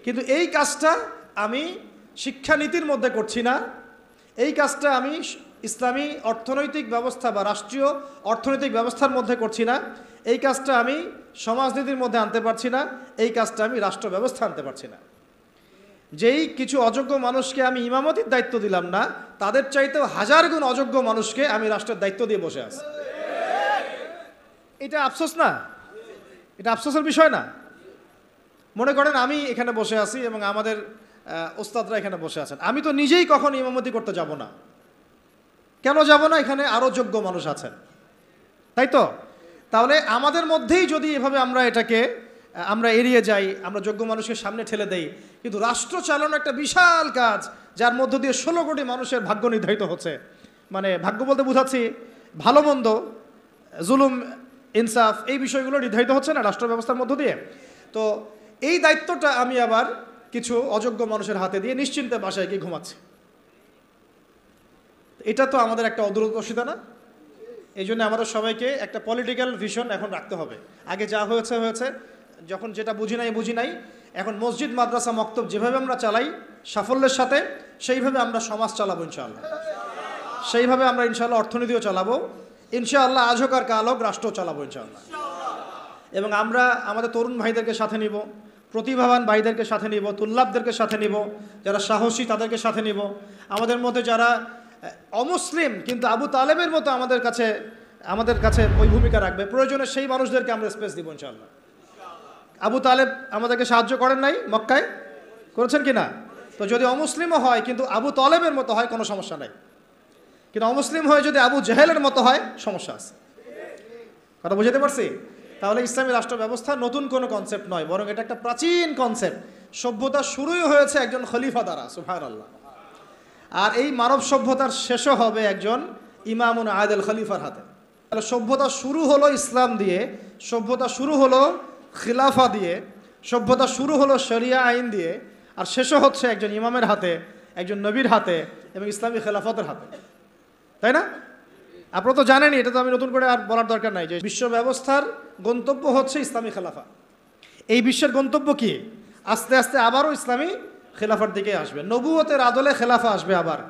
Speaker 1: কিন্তু এই কাজটা আমি শিক্ষানীতির মধ্যে করছি না, এই কাজটা আমি ইসলামী অর্থনৈতিক ব্যবস্থা বা রাষ্ট্রীয় অর্থনৈতিক ব্যবস্থার মধ্যে করছি না, এই কাজটা আমি সমাজনীতির মধ্যে আনতে পারছি না, এই কাজটা আমি রাষ্ট্র ব্যবস্থা আনতে পারছি না। যেই কিছু অযোগ্য মানুষকে আমি ইমামতির দায়িত্ব দিলাম না, তাদের চাইতেও হাজার গুণ অযোগ্য মানুষকে আমি রাষ্ট্রের দায়িত্ব দিয়ে বসে আছি। এটা আফসোস না? এটা আফসোসের বিষয় না? মনে করেন আমি এখানে বসে আছি এবং আমাদের ওস্তাদরা এখানে বসে আছেন, আমি তো নিজেই কখন ইমামতি করতে যাব না। কেন যাব না? এখানে আরও যোগ্য মানুষ আছেন, তাই তো? তাহলে আমাদের মধ্যেই যদি এভাবে আমরা এড়িয়ে যাই, আমরা যোগ্য মানুষকে সামনে ঠেলে দেই, কিন্তু রাষ্ট্র চালানো একটা বিশাল কাজ, যার মধ্য দিয়ে 16 কোটি মানুষের ভাগ্য নির্ধারিত হচ্ছে। মানে ভাগ্য বলতে বোঝাচ্ছি ভালো মন্দ, জুলুম ইনসাফ, এই বিষয়গুলো নির্ধারিত হচ্ছে না রাষ্ট্র ব্যবস্থার মধ্য দিয়ে। তো এই দায়িত্বটা আমি আবার কিছু অযোগ্য মানুষের হাতে দিয়ে নিশ্চিন্তে বাসায় গিয়ে ঘুমাচ্ছি। এটা তো আমাদের একটা অদূরদর্শিতা না? এই জন্য আমাদের সবাইকে একটা পলিটিক্যাল ভিশন এখন রাখতে হবে। আগে যা হয়েছে হয়েছে, যখন যেটা বুঝি নাই, এখন মসজিদ মাদ্রাসা মক্তব যেভাবে আমরা চালাই সাফল্যের সাথে, সেইভাবে আমরা সমাজ চালাবো ইনশাআল্লাহ, সেইভাবে আমরা ইনশাআল্লাহ অর্থনীতিও চালাবো ইনশাআল্লাহ, আজ হোক আর কাল হোক রাষ্ট্র চালাবো ইনশাআল্লাহ। এবং আমরা আমাদের তরুণ ভাইদেরকে সাথে নিব, প্রতিভাবান ভাইদেরকে সাথে নিব, তুল্লাবদেরকে সাথে নিব, যারা সাহসী তাদেরকে সাথে নিব। আমাদের মধ্যে যারা অমুসলিম কিন্তু আবু তালেবের মতো আমাদের কাছে ওই ভূমিকা রাখবে, প্রয়োজনে সেই মানুষদেরকে আমরা স্পেস দিব ইনশাআল্লাহ। আবু তালেব আমাদেরকে সাহায্য করেন নাই মক্কায়? করেছেন কি না? তো যদি অমুসলিমও হয় কিন্তু আবু তালেবের মতো হয়, কোনো সমস্যা নাই। কিন্তু অমুসলিম হয়ে যদি আবু জেহেলের মতো হয়, সমস্যা আছে। কথা বুঝতে পারছি? তাহলে ইসলামী রাষ্ট্র ব্যবস্থা নতুন কোনো কনসেপ্ট নয়, বরং এটা একটা প্রাচীন কনসেপ্ট। সভ্যতা শুরুই হয়েছে একজন খলিফা দ্বারা, সুবহানাল্লাহ। আর এই মানব সভ্যতার শেষও হবে একজন ইমামুন আদিল খলিফার হাতে। তাহলে সভ্যতা শুরু হলো ইসলাম দিয়ে, সভ্যতা শুরু হলো খিলাফা দিয়ে, সভ্যতা শুরু হলো শরিয়া আইন দিয়ে, আর শেষও হচ্ছে একজন ইমামের হাতে, একজন নবীর হাতে এবং ইসলামী খেলাফতের হাতে, তাই না? আপনারা তো জানেনই, এটা তো আমি নতুন করে আর বলার দরকার নাই যে বিশ্ব ব্যবস্থার গন্তব্য হচ্ছে ইসলামী খেলাফা। এই বিশ্বের গন্তব্য কি? আস্তে আস্তে আবারও ইসলামী খেলাফার দিকে আসবে, নবুয়তের আদলে খেলাফা আসবে, আবার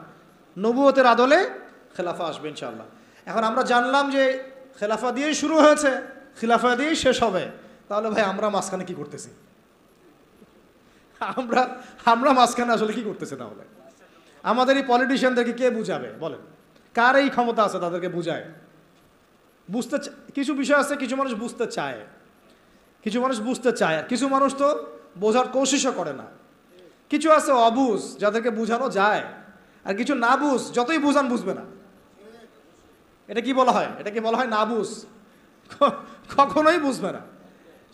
Speaker 1: নবুয়তের আদলে খেলাফা আসবে ইনশাআল্লাহ। এখন আমরা জানলাম যে খেলাফা দিয়েই শুরু হয়েছে, খিলাফা দিয়েই শেষ হবে, তাহলে ভাই আমরা মাঝখানে কি করতেছি? আমরা মাঝখানে আসলে কি করতেছি? তাহলে আমাদের এই পলিটিশিয়ানদেরকে কে বুঝাবে বলেন? কার এই ক্ষমতা আছে তাদেরকে বুঝায়? কিছু বিষয় আছে, কিছু মানুষ বুঝতে চায়, আর কিছু মানুষ তো বোঝার কোশিশও করে না। কিছু আছে অবুঝ, যাদেরকে বুঝানো যায়, আর কিছু না বুঝ, যতই বুঝান বুঝবে না। এটা কি বলা হয়? না বুঝ, কখনোই বুঝবে না।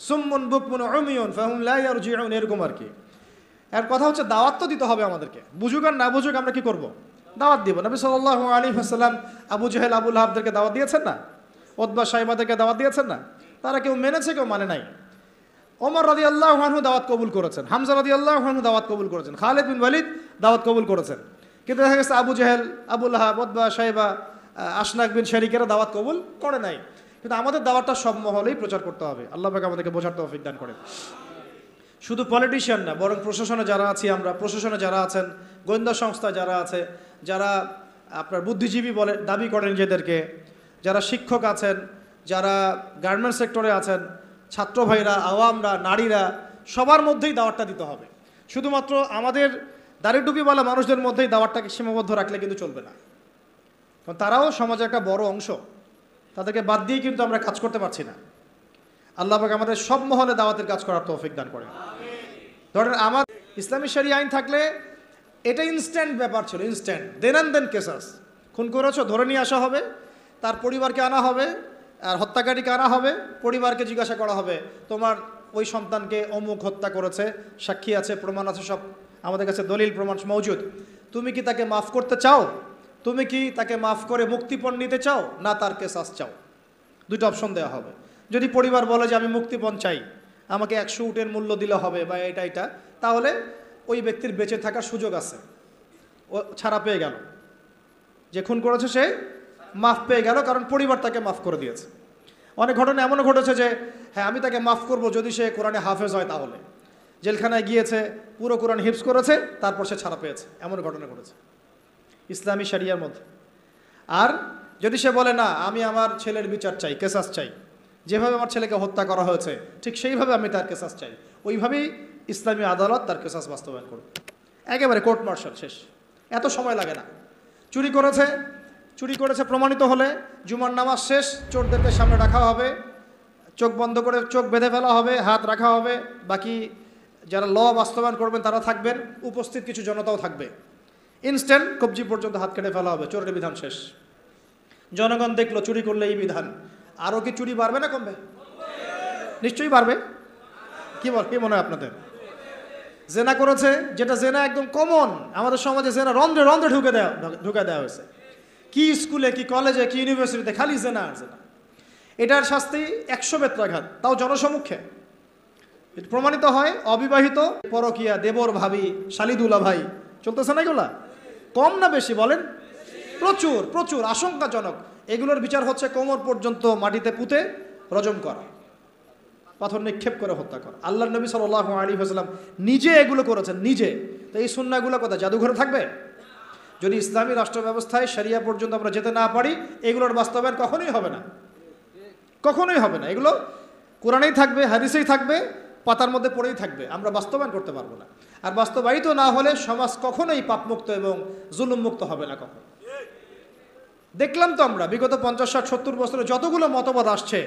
Speaker 1: সুম্মুন বুকমুন উমিয়ুন ফাহুম লা ইয়ারজিউন, এরকম আর কি। এর কথা হচ্ছে দাওয়াত তো দিতে হবে আমাদেরকে, বুঝুক আর না বুঝুক আমরা কি করব? দাওয়াত দিব। নবী সাল্লাল্লাহু আলাইহি ওয়াসাল্লাম আবু জেহেল আবু লাহাবদেরকে দাওয়াত দিয়েছেন না? উতবা সাইবাদেরকে দাওয়াত দিয়েছেন না? তারা কেউ মেনেছে, কেউ মানে নাই। ওমর রাদিয়াল্লাহু আনহু দাওয়াত কবুল করেছেন, হামজা রাদিয়াল্লাহু আনহু দাওয়াত কবুল করেছেন, খালিদ বিন ওয়ালিদ দাওয়াত কবুল করেছেন। কিন্তু দেখা গেছে আবু জেহেল, আবু লাহাব, উতবা সাইবা, আশনাক বিন শারিকেরা দাওয়াত কবুল করে নাই। কিন্তু আমাদের দাওয়াতটা সব মহলেই প্রচার করতে হবে। আল্লাহ পাক আমাদেরকে বোঝার তৌফিক দান করেন। শুধু পলিটিশিয়ান না, বরং প্রশাসনে যারা আছি আমরা, প্রশাসনে যারা আছেন, গোয়েন্দা সংস্থা যারা আছে, যারা আপনার বুদ্ধিজীবী বলে দাবি করেন নিজেদেরকে, যারা শিক্ষক আছেন, যারা গার্মেন্টস সেক্টরে আছেন, ছাত্র ভাইরা, আওয়ামরা, নারীরা, সবার মধ্যেই দাওয়াতটা দিতে হবে। শুধুমাত্র আমাদের দাড়ি টুপিওয়ালা মানুষদের মধ্যেই দাওয়াতটাকে সীমাবদ্ধ রাখলে কিন্তু চলবে না, কারণ তারাও সমাজের একটা বড় অংশ। তাদেরকে বাদ দিয়ে কিন্তু আমরা কাজ করতে পারছি না। আল্লাহ পাক আমাদের সব মহলে দাওয়াতের কাজ করার তৌফিক দান করেন। ধরেন আমার ইসলামী শরিয়া আইন থাকলে এটা ইনস্ট্যান্ট ব্যাপার ছিল, ইনস্ট্যান্ট, দেন অ্যান্ড দেন কেসাস। খুন করেছো ধরে নিয়ে আসা হবে, তার পরিবারকে আনা হবে, আর হত্যাকারীকে আনা হবে, পরিবারকে জিজ্ঞাসা করা হবে তোমার ওই সন্তানকে অমুক হত্যা করেছে, সাক্ষী আছে, প্রমাণ আছে, সব আমাদের কাছে দলিল প্রমাণ মওজুদ, তুমি কি তাকে মাফ করতে চাও? তুমি কি তাকে মাফ করে মুক্তিপণ নিতে চাও না তার কেসাস চাও? দুটো অপশন দেওয়া হবে। যদি পরিবার বলে যে আমি মুক্তিপণ চাই, আমাকে 100 উটের মূল্য দিলে হবে বা এটা, তাহলে ওই ব্যক্তির বেঁচে থাকার সুযোগ আছে, ও ছাড়া পেয়ে গেল। যে খুন করেছে সে মাফ পেয়ে গেল, কারণ পরিবার তাকে মাফ করে দিয়েছে। অনেক ঘটনা এমনও ঘটেছে যে হ্যাঁ আমি তাকে মাফ করব যদি সে কোরআনে হাফেজ হয়, তাহলে জেলখানায় গিয়েছে, পুরো কোরআন হিফজ করেছে, তারপর সে ছাড়া পেয়েছে, এমন ঘটনা ঘটেছে ইসলামী শরিয়ার মধ্যে। আর যদি সে বলে না আমি আমার ছেলের বিচার চাই, কেসাস চাই, যেভাবে আমার ছেলেকে হত্যা করা হয়েছে ঠিক সেইভাবে আমি তার কেসাস চাই, ওইভাবেই ইসলামী আদালত তার কেসাস বাস্তবায়ন করবে। একেবারে কোর্ট মার্শাল শেষ, এত সময় লাগে না। চুরি করেছে প্রমাণিত হলে জুমার নামাজ শেষ, চোরদেরকে সামনে রাখা হবে, চোখ বন্ধ করে চোখ বেঁধে ফেলা হবে, হাত রাখা হবে, বাকি যারা ল বাস্তবায়ন করবেন তারা থাকবেন, উপস্থিত কিছু জনতাও থাকবে। ইনস্ট্যান্ট কবজি পর্যন্ত হাত কেটে ফেলা হবে, চোরের বিধান শেষ। জনগণ দেখলো চুরি করলে এই বিধান, আরও কি চুরি বাড়বে না কমবে? নিশ্চয়ই বাড়বে। কি মনে হয় আপনাদের? জেনা করেছে, যেটা জেনা একদম কমন আমাদের সমাজে, জেনা রন্ধ্রে রন্ধ্রে ঢুকে দেওয়া হয়েছে। কি স্কুলে, কি কলেজে, কি ইউনিভার্সিটিতে খালি জেনা আর জেনা। এটার শাস্তি 100 বেত্রাঘাত, তাও জনসম্মুখে। প্রমাণিত হয় অবিবাহিত, পরকিয়া, দেবর ভাবি, শালিদুলা ভাই, চলতেছে না এগুলা? কম না বেশি বলেন? প্রচুর প্রচুর, আশঙ্কাজনক। এগুলোর বিচার হচ্ছে কোমর পর্যন্ত মাটিতে পুঁতে রজম করা, পাথর নিক্ষেপ করে হত্যা করা। আল্লাহর নবী সাল্লাল্লাহু আলাইহি ওয়াসাল্লাম নিজে এগুলো করেছেন, নিজে। তো এই সুন্নাহগুলো কোথায়? জাদুঘরে থাকবে? যদি ইসলামী রাষ্ট্র ব্যবস্থায় শরিয়া পর্যন্ত আমরা যেতে না পারি, এগুলোর বাস্তবায়ন কখনোই হবে না, কখনোই হবে না। এগুলো কোরআনেই থাকবে, হাদিসেই থাকবে, পাতার মধ্যে পড়েই থাকবে, আমরা বাস্তবায়ন করতে পারবো না। আর বাস্তবায়িত না হলে সমাজ কখনোই পাপমুক্ত এবং জুলুম মুক্ত হবে না কখনো। দেখলাম তো আমরা বিগত 50, 60, 70 বছরে যতগুলো মতবাদ আসছে,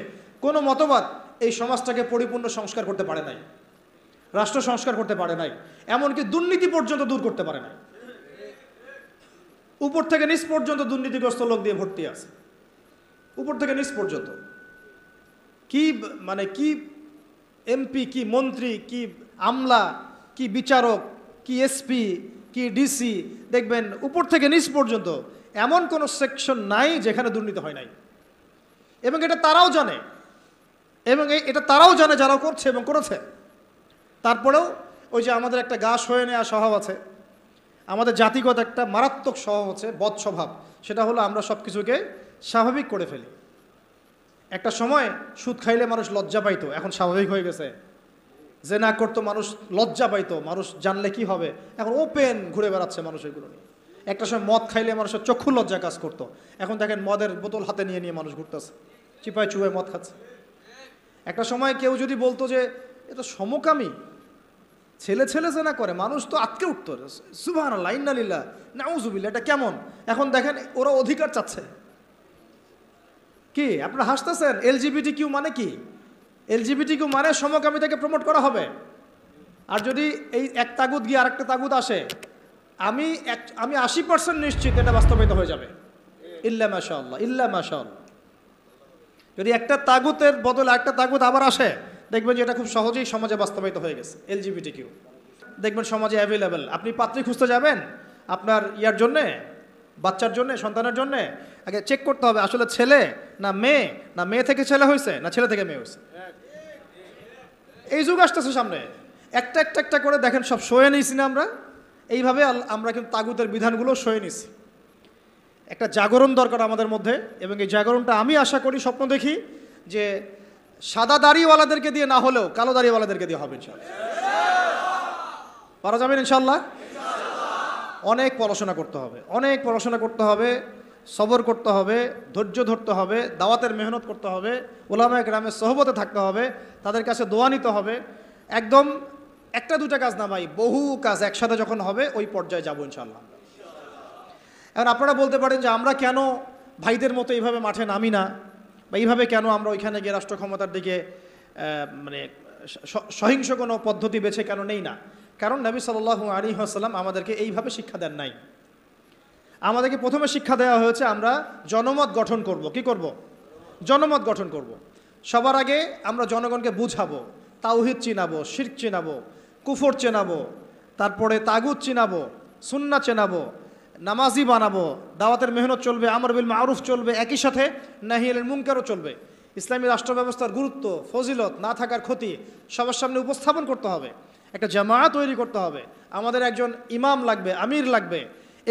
Speaker 1: কোনো মতবাদ এই সমাজটাকে পরিপূর্ণ সংস্কার করতে পারে নাই, রাষ্ট্র সংস্কার করতে পারে নাই, এমনকি দুর্নীতি পর্যন্ত দূর করতে পারে নাই। উপর থেকে নিচ পর্যন্ত দুর্নীতিগ্রস্ত লোক দিয়ে ভর্তি আছে, উপর থেকে নিচ পর্যন্ত। কি মানে কি এমপি, কি মন্ত্রী, কি আমলা, কি বিচারক, কি এসপি, কি ডিসি, দেখবেন উপর থেকে নিচ পর্যন্ত এমন কোনো সেকশন নাই যেখানে দুর্নীতি হয় নাই। এবং এটা তারাও জানে, এটা তারাও জানে যারা করছে এবং করেছে। তারপরেও ওই যে আমাদের একটা গা সয়ে নেওয়া স্বভাব আছে, আমাদের জাতিগত একটা মারাত্মক স্বভাব আছে, বদ স্বভাব। সেটা হলো আমরা সব কিছুকে স্বাভাবিক করে ফেলি। একটা সময় সুদ খাইলে মানুষ লজ্জা পাইতো, এখন স্বাভাবিক হয়ে গেছে। জেনা করতো মানুষ লজ্জা পাইতো, মানুষ জানলে কি হবে, এখন ওপেন ঘুরে বেড়াচ্ছে মানুষ এগুলো নিয়ে। একটা সময় মদ খাইলে মানুষের চক্ষু লজ্জা কাজ করতো, এখন দেখেন মদের বোতল হাতে নিয়ে নিয়ে মানুষ ঘুরতেছে, চিপায় চুপায় মদ খাচ্ছে। একটা সময় কেউ যদি বলতো যে এটা সমকামী, ছেলে জেনা করে, মানুষ তো আটকে উঠতো, সুবহানাল্লাহ, ইন্নালিল্লাহ, নাউজুবিল্লাহ, এটা কেমন? এখন দেখেন ওরা অধিকার চাচ্ছে। কি আপনারা হাসতেছেন? LGBTQ মানে কি? LGBTQ মানে সমকামিতাকে প্রমোট করা হবে। আর যদি এই এক তাগুত গিয়ে আরেকটা তাগুত আসে, আমি 80% নিশ্চিত এটা বাস্তবায়িত হয়ে যাবে, ইল্লা মাশাআল্লাহ, ইল্লা মাশাআল্লাহ। যদি একটা তাগুতের বদলে একটা তাগুত আবার আসে, দেখবেন যে এটা খুব সহজেই সমাজে বাস্তবায়িত হয়ে গেছে। LGBTQ দেখবেন সমাজে অ্যাভেলেবেল। আপনি পাত্রী খুঁজতে যাবেন আপনার ইয়ার জন্যে, বাচ্চার জন্যে, সন্তানের জন্যে, আগে চেক করতে হবে আসলে ছেলে না মেয়ে, না মেয়ে থেকে ছেলে হয়েছে, না ছেলে থেকে মেয়ে হয়েছে। এই যুগ আসতেছে সামনে, একটা একটা করে দেখেন সব সয়ে নিয়েছি না আমরা। এইভাবে আমরা কিন্তু তাগুতের বিধানগুলো সয়ে নিছি। একটা জাগরণ দরকার আমাদের মধ্যে, এবং এই জাগরণটা আমি আশা করি, স্বপ্ন দেখি যে সাদা দাড়িওয়ালাদেরকে দিয়ে না হলেও কালো দাড়িওয়ালাদেরকে দিয়ে হবে ইনশাআল্লাহ। পারা যাবেন ইনশাআল্লাহ। অনেক পড়াশোনা করতে হবে, অনেক পড়াশোনা করতে হবে, সবর করতে হবে, ধৈর্য ধরতে হবে, দাওয়াতের মেহনত করতে হবে, ওলামায়ে কেরামের সোহবতে থাকতে হবে, তাদের কাছে দোয়া নিতে হবে। একদম একটা দুটা কাজ না ভাই, বহু কাজ একসাথে যখন হবে ওই পর্যায়ে যাবো ইনশাআল্লাহ। এখন আপনারা বলতে পারেন যে আমরা কেন ভাইদের মতো এইভাবে মাঠে নামি না, বা এইভাবে কেন আমরা ওইখানে গিয়ে রাষ্ট্র ক্ষমতার দিকে মানে সহিংস কোনো পদ্ধতি বেছে কেন নেই না? কারণ নবী সাল্লাল্লাহু আলাইহি ওয়াসাল্লাম আমাদেরকে এইভাবে শিক্ষা দেন নাই। আমাদেরকে প্রথমে শিক্ষা দেওয়া হয়েছে আমরা জনমত গঠন করব। কি করব? জনমত গঠন করব। সবার আগে আমরা জনগণকে বুঝাবো, তাওহীদ চিনাবো, শিরক চিনাবো, কুফর চেনাবো, তারপরে তাগুত চিনাবো, সুন্নাহ চেনাবো, নামাজি বানাবো, দাওয়াতের মেহনত চলবে, আমর বিল মারুফ চলবে, একই সাথে নাহি আনিল মুনকারও চলবে। ইসলামী রাষ্ট্র ব্যবস্থার গুরুত্ব, ফজিলত, না থাকার ক্ষতি সবার সামনে উপস্থাপন করতে হবে, একটা জামাত তৈরি করতে হবে, আমাদের একজন ইমাম লাগবে, আমির লাগবে।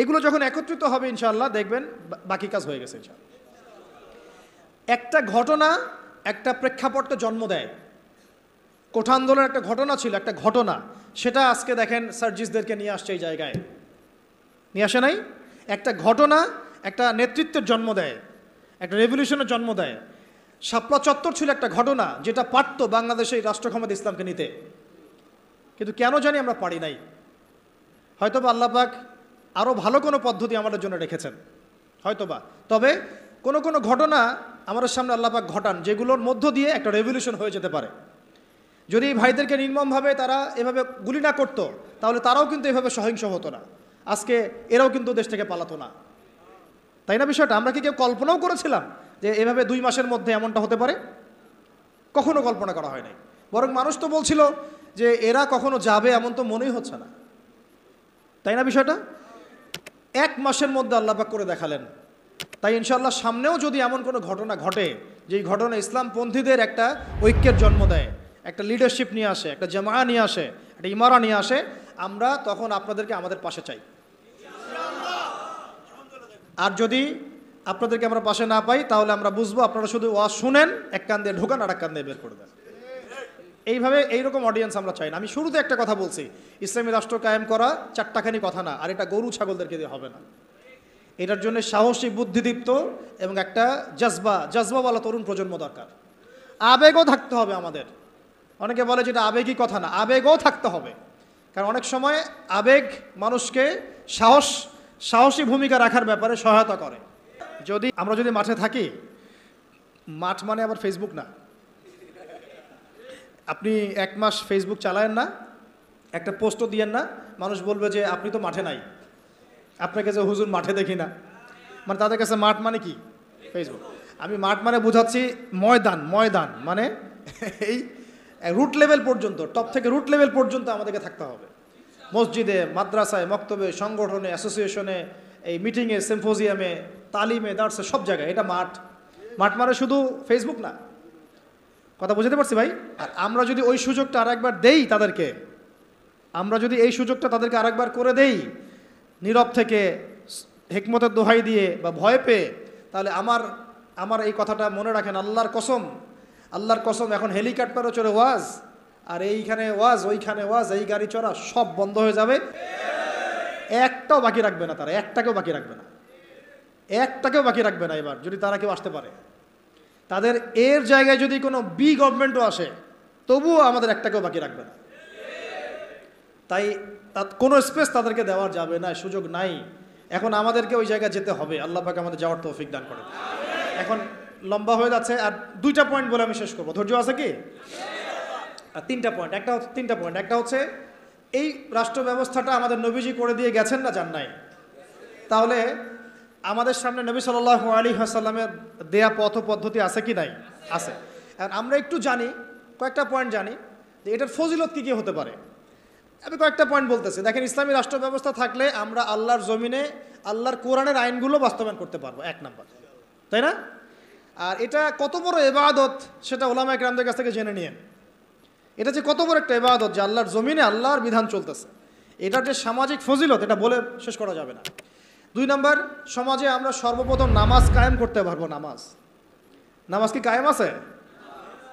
Speaker 1: এগুলো যখন একত্রিত হবে ইনশাআল্লাহ দেখবেন বাকি কাজ হয়ে গেছে ইনশাআল্লাহ। একটা ঘটনা একটা প্রেক্ষাপটকে জন্ম দেয়। কোঠা আন্দোলনের একটা ঘটনা ছিল, একটা ঘটনা, সেটা আজকে দেখেন সার্জিসদেরকে নিয়ে আসছে এই জায়গায়, নিয়ে আসে নাই? একটা ঘটনা একটা নেতৃত্বের জন্ম দেয়, একটা রেভলিউশনের জন্ম দেয়। শাপলা চত্বর ছিল একটা ঘটনা যেটা পারত বাংলাদেশে রাষ্ট্র ক্ষমতা ইসলামকে নিতে, কিন্তু কেন জানি আমরা পারি নাই। হয়তোবা আল্লাহ পাক আরও ভালো কোনো পদ্ধতি আমাদের জন্য রেখেছেন হয়তোবা। তবে কোনো কোনো ঘটনা আমাদের সামনে আল্লাহ পাক ঘটান যেগুলোর মধ্য দিয়ে একটা রেভলিউশন হয়ে যেতে পারে। যদি ভাইদেরকে নির্মমভাবে তারা এভাবে গুলি না করতো তাহলে তারাও কিন্তু এভাবে সহিংস হতো না, আজকে এরাও কিন্তু দেশ থেকে পালাতো না, তাই না? বিষয়টা আমরা কি কেউ কল্পনাও করেছিলাম যে এভাবে 2 মাসের মধ্যে এমনটা হতে পারে? কখনো কল্পনা করা হয় নাই। বরং মানুষ তো বলছিল যে এরা কখনো যাবে, এমন তো মনেই হচ্ছে না, তাই না? বিষয়টা 1 মাসের মধ্যে আল্লাহ পাক করে দেখালেন। তাই ইনশাআল্লাহ সামনেও যদি এমন কোনো ঘটনা ঘটে যেই ঘটনা ইসলামপন্থীদের একটা ঐক্যের জন্ম দেয়, একটা লিডারশিপ নিয়ে আসে, একটা জামা নিয়ে আসে, একটা ইমারা নিয়ে আসে, আমরা তখন আপনাদেরকে আমাদের পাশে চাই। আর যদি আপনাদেরকে আমরা পাশে না পাই তাহলে আমরা বুঝবো আপনারা শুধু ওয়াজ শুনেন, এক কান দিয়ে ঢোকান আর এক কান দিয়ে বের করে দেন। এইভাবে এইরকম অডিয়েন্স আমরা চাই না। আমি শুরুতে একটা কথা বলছি, ইসলামী রাষ্ট্র কায়েম করা চারটাখানি কথা না, আর এটা গরু ছাগলদেরকে দিয়ে হবে না। এটার জন্য সাহসী, বুদ্ধিদীপ্ত এবং একটা জজবাওয়ালা তরুণ প্রজন্ম দরকার। আবেগও থাকতে হবে আমাদের। অনেকে বলে যেটা আবেগী কথা না, আবেগও থাকতে হবে, কারণ অনেক সময় আবেগ মানুষকে সাহসী ভূমিকা রাখার ব্যাপারে সহায়তা করে। আমরা যদি মাঠে থাকি, মাঠ মানে আবার ফেসবুক না। আপনি 1 মাস ফেসবুক চালায়েন না, একটা পোস্টও দিয়েন না, মানুষ বলবে যে আপনি তো মাঠে নাই, আপনাকে যে হুজুর মাঠে দেখি না। মানে তাদের কাছে মাঠ মানে কি? ফেসবুক। আমি মাঠ মানে বোঝাচ্ছি ময়দান মানে এই রুট লেভেল পর্যন্ত, টপ থেকে রুট লেভেল পর্যন্ত আমাদেরকে থাকতে হবে। মসজিদে, মাদ্রাসায়, মক্তবে, সংগঠনে, অ্যাসোসিয়েশনে, এই মিটিংয়ে, সিম্পোজিয়ামে, তালিমে, দার্সে, সব জায়গায় এটা মাঠ মানে শুধু ফেসবুক না। কথা বুঝতে পারছি ভাই? আর আমরা যদি ওই সুযোগটা আরেকবার দেই তাদেরকে, আমরা যদি এই সুযোগটা তাদেরকে আরেকবার করে দেই নীরব থেকে, হিকমতের দোহাই দিয়ে বা ভয় পেয়ে, তাহলে আমার এই কথাটা মনে রাখেন, আল্লাহর কসম, এখন হেলিকপ্টারও চলে ওয়াজ, আর এইখানে ওয়াজ, ওইখানে ওয়াজ, এই গাড়ি চড়া সব বন্ধ হয়ে যাবে। একটাও বাকি রাখবে না তারা, একটাকেও বাকি রাখবে না এবার, যদি তারা কেউ আসতে পারে। তাদের এর জায়গায় যদি কোনো গভর্নমেন্টও আসে তবুও আমাদের একটাকেও বাকি রাখবে না। তাই কোনো স্পেস তাদেরকে দেওয়া যাবে না, সুযোগ নাই। এখন আমাদেরকে ওই জায়গায় যেতে হবে। আল্লাহ পাক আমাদের যাওয়ার তৌফিক দান করেন। এখন লম্বা হয়ে যাচ্ছে, আর 2টা পয়েন্ট বলে আমি শেষ করবো। ধৈর্য আছে কি? আর 3টা পয়েন্ট। একটা হচ্ছে এই রাষ্ট্র ব্যবস্থাটা আমাদের নবীজি করে দিয়ে গেছেন না যান নাই? তাহলে আমাদের সামনে নবী সাল্লাল্লাহু আলাইহি ওয়াসাল্লামের দেয়া পথ পদ্ধতি আছে কি নাই? আছে। আর আমরা একটু জানি, কয়েকটা পয়েন্ট জানি যে এটার ফজিলত কী হতে পারে। আমি কয়েকটা পয়েন্ট বলতেছি। দেখেন, ইসলামী রাষ্ট্র ব্যবস্থা থাকলে আমরা আল্লাহর জমিনে আল্লাহর কোরআনের আইনগুলো বাস্তবায়ন করতে পারবো, 1 নাম্বার, তাই না? আর এটা কত বড় ইবাদত সেটা উলামায়ে কেরামদের কাছ থেকে জেনে নিয়েন। এটা যে কত বড় একটা ইবাদত যে আল্লাহর জমিনে আল্লাহর বিধান চলতেছে, এটার যে সামাজিক ফজিলত এটা বলে শেষ করা যাবে না। 2 নাম্বার, সমাজে আমরা সর্বপ্রথম নামাজ কায়েম করতে পারবো। নামাজ কি কায়েম আছে?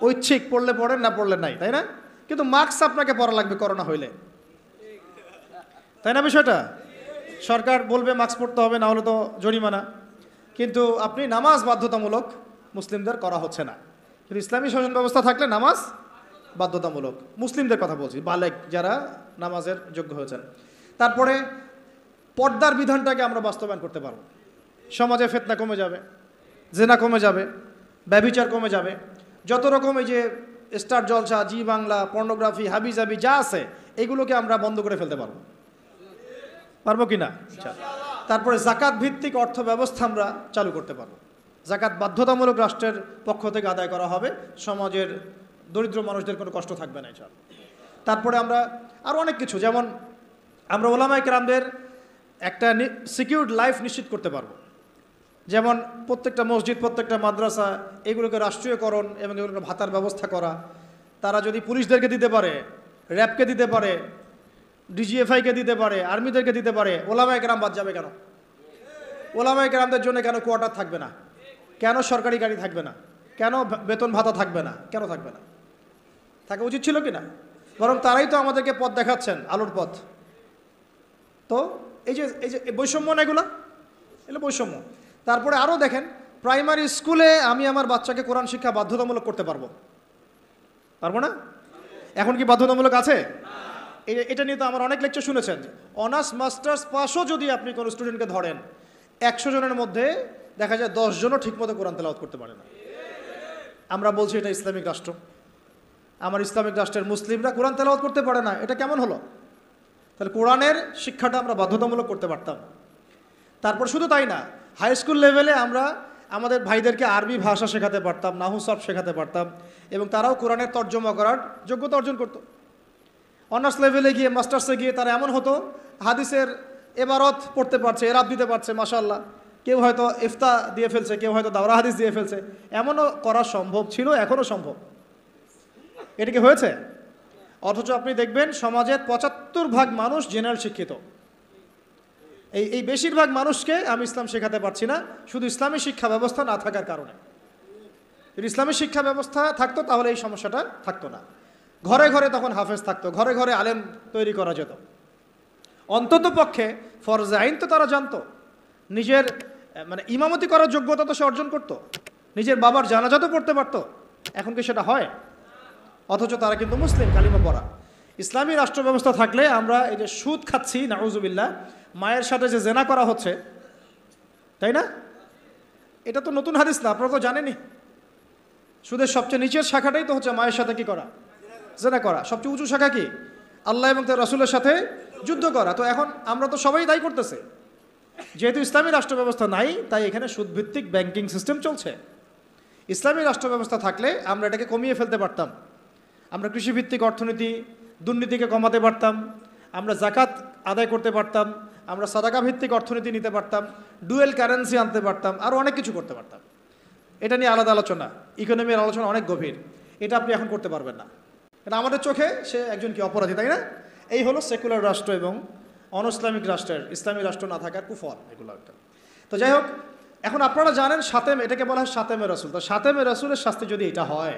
Speaker 1: ঐচ্ছিক, পড়লে পড়েন, না পড়লে নাই, তাই না? কিন্তু মাস্ক আপনাকে পড়া লাগবে করোনা হইলে, তাই না? বিষয়টা সরকার বলবে মাস্ক পড়তে হবে, না হলে তো জরিমানা। কিন্তু আপনি নামাজ বাধ্যতামূলক মুসলিমদের করা হচ্ছে না। কিন্তু ইসলামী শাসন ব্যবস্থা থাকলে নামাজ বাধ্যতামূলক, মুসলিমদের কথা বলছি, বালেগ যারা নামাজের যোগ্য হয়েছেন। তারপরে পর্দার বিধানটাকে আমরা বাস্তবায়ন করতে পারবো। সমাজে ফিতনা কমে যাবে, জেনা কমে যাবে, ব্যভিচার কমে যাবে, যত রকম এই যে স্টার জলসা, জি বাংলা, পর্নোগ্রাফি, হাবিজাবি যা আছে এগুলোকে আমরা বন্ধ করে ফেলতে পারবো কি না? তারপরে জাকাত ভিত্তিক অর্থ ব্যবস্থা আমরা চালু করতে পারবো। জাকাত বাধ্যতামূলক রাষ্ট্রের পক্ষ থেকে আদায় করা হবে, সমাজের দরিদ্র মানুষদের কোনো কষ্ট থাকবে না। তারপরে আমরা আরও অনেক কিছু, যেমন আমরা উলামায়ে কেরামদের একটা সিকিউরড লাইফ নিশ্চিত করতে পারবো। যেমন প্রত্যেকটা মসজিদ, প্রত্যেকটা মাদ্রাসা এগুলোকে রাষ্ট্রীয়করণ এবং এগুলোকে ভাতার ব্যবস্থা করা। তারা যদি পুলিশদেরকে দিতে পারে, র্যাবকে দিতে পারে, ডিজিএফআইকে দিতে পারে, আর্মিদেরকে দিতে পারে, ওলামায়ে কেরাম বাদ যাবে কেন? ওলামায়ে কেরামদের জন্য কেন কোয়ার্টার থাকবে না? কেন সরকারি গাড়ি থাকবে না? কেন বেতন ভাতা থাকবে না? কেন থাকবে না? থাকা উচিত ছিল কি না? বরং তারাই তো আমাদেরকে পথ দেখাচ্ছেন, আলোর পথ। তো এই যে বৈষম্য না, এগুলো বৈষম্য। তারপরে আরও দেখেন, প্রাইমারি স্কুলে আমি আমার বাচ্চাকে কোরআন শিক্ষা বাধ্যতামূলক করতে পারবো না? এখন কি বাধ্যতামূলক আছে? এটা নিয়ে তো আমার অনেক লেকচার শুনেছেন। অনার্স মাস্টার্স পাসও যদি আপনি কোনো স্টুডেন্টকে ধরেন, 100 জনের মধ্যে দেখা যায় 10 জনও ঠিকমতো কোরআন তেলাওয়াত করতে পারে না। আমরা বলছি এটা ইসলামিক রাষ্ট্র, আমার ইসলামিক রাষ্ট্রের মুসলিমরা কোরআন তেলাওয়াত করতে পারে না, এটা কেমন হলো? তাহলে কোরআনের শিক্ষাটা আমরা বাধ্যতামূলক করতে পারতাম। তারপর শুধু তাই না, হাই স্কুল লেভেলে আমরা আমাদের ভাইদেরকে আরবি ভাষা শেখাতে পারতাম, নাহু সরফ শেখাতে পারতাম, এবং তারাও কোরআনের তর্জমা করার যোগ্যতা অর্জন করত। অনার্স লেভেলে গিয়ে, মাস্টার্সে গিয়ে তারা এমন হতো, হাদিসের এবারত পড়তে পারছে, এরাব দিতে পারছে, মাশাআল্লাহ। কেউ হয়তো ইফতা দিয়ে ফেলছে, কেউ হয়তো দাওরা হাদিস দিয়ে ফেলছে। এমনও করা সম্ভব ছিল, এখনও সম্ভব। এটা কি হয়েছে? অথচ আপনি দেখবেন সমাজের 75% মানুষ জেনারেল শিক্ষিত। এই বেশিরভাগ মানুষকে আমি ইসলাম শেখাতে পারছি না, শুধু ইসলামী শিক্ষা ব্যবস্থা না থাকার কারণে। যদি ইসলামী শিক্ষা ব্যবস্থা থাকতো তাহলে এই সমস্যাটা থাকতো না। ঘরে ঘরে তখন হাফেজ থাকতো, ঘরে ঘরে আলেম তৈরি করা যেত। অন্তত পক্ষে ফরজে আইন তো তারা জানতো, নিজের মানে ইমামতি করার যোগ্যতা তো সে অর্জন করতো, নিজের বাবার জানাজা তো পড়তে পারতো। এখন কি সেটা হয়? অথচ তারা কিন্তু মুসলিম, কালিমা পড়া। ইসলামী রাষ্ট্র ব্যবস্থা থাকলে আমরা এই যে সুদ খাচ্ছি, নাউজুবিল্লাহ, মায়ের সাথে যে জেনা করা হচ্ছে, তাই না? এটা তো নতুন হাদিস না, আপনারা তো জানেনই। সুদের সবচেয়ে নিচের শাখাটাই তো হচ্ছে মায়ের সাথে কি করা? জেনা করা। সবচেয়ে উঁচু শাখা কি? আল্লাহ এবং তার রাসূলের সাথে যুদ্ধ করা। তো এখন আমরা তো সবাই তাই করতেছে। যেহেতু ইসলামী রাষ্ট্র ব্যবস্থা নাই, তাই এখানে সুদভিত্তিক ব্যাংকিং সিস্টেম চলছে। ইসলামী রাষ্ট্র ব্যবস্থা থাকলে আমরা এটাকে কমিয়ে ফেলতে পারতাম। আমরা কৃষিভিত্তিক অর্থনীতি, দুর্নীতিকে কমাতে পারতাম, আমরা জাকাত আদায় করতে পারতাম, আমরা সাদাকা ভিত্তিক অর্থনীতি নিতে পারতাম, ডুয়েল কারেন্সি আনতে পারতাম, আরও অনেক কিছু করতে পারতাম। এটা নিয়ে আলাদা আলোচনা, ইকোনমির আলোচনা অনেক গভীর। এটা আপনি এখন করতে পারবেন না। এটা আমাদের চোখে সে একজন কি অপরাধী, তাই না? এই হলো সেকুলার রাষ্ট্র এবং অনইসলামিক রাষ্ট্রের, ইসলামী রাষ্ট্র না থাকার কুফল এগুলো একটা। তো যাই হোক, এখন আপনারা জানেন শাতেম, এটাকে বলা হয় শাতেমে রাসূল। তো শাতেমে রাসূলের শাস্তি যদি এটা হয়,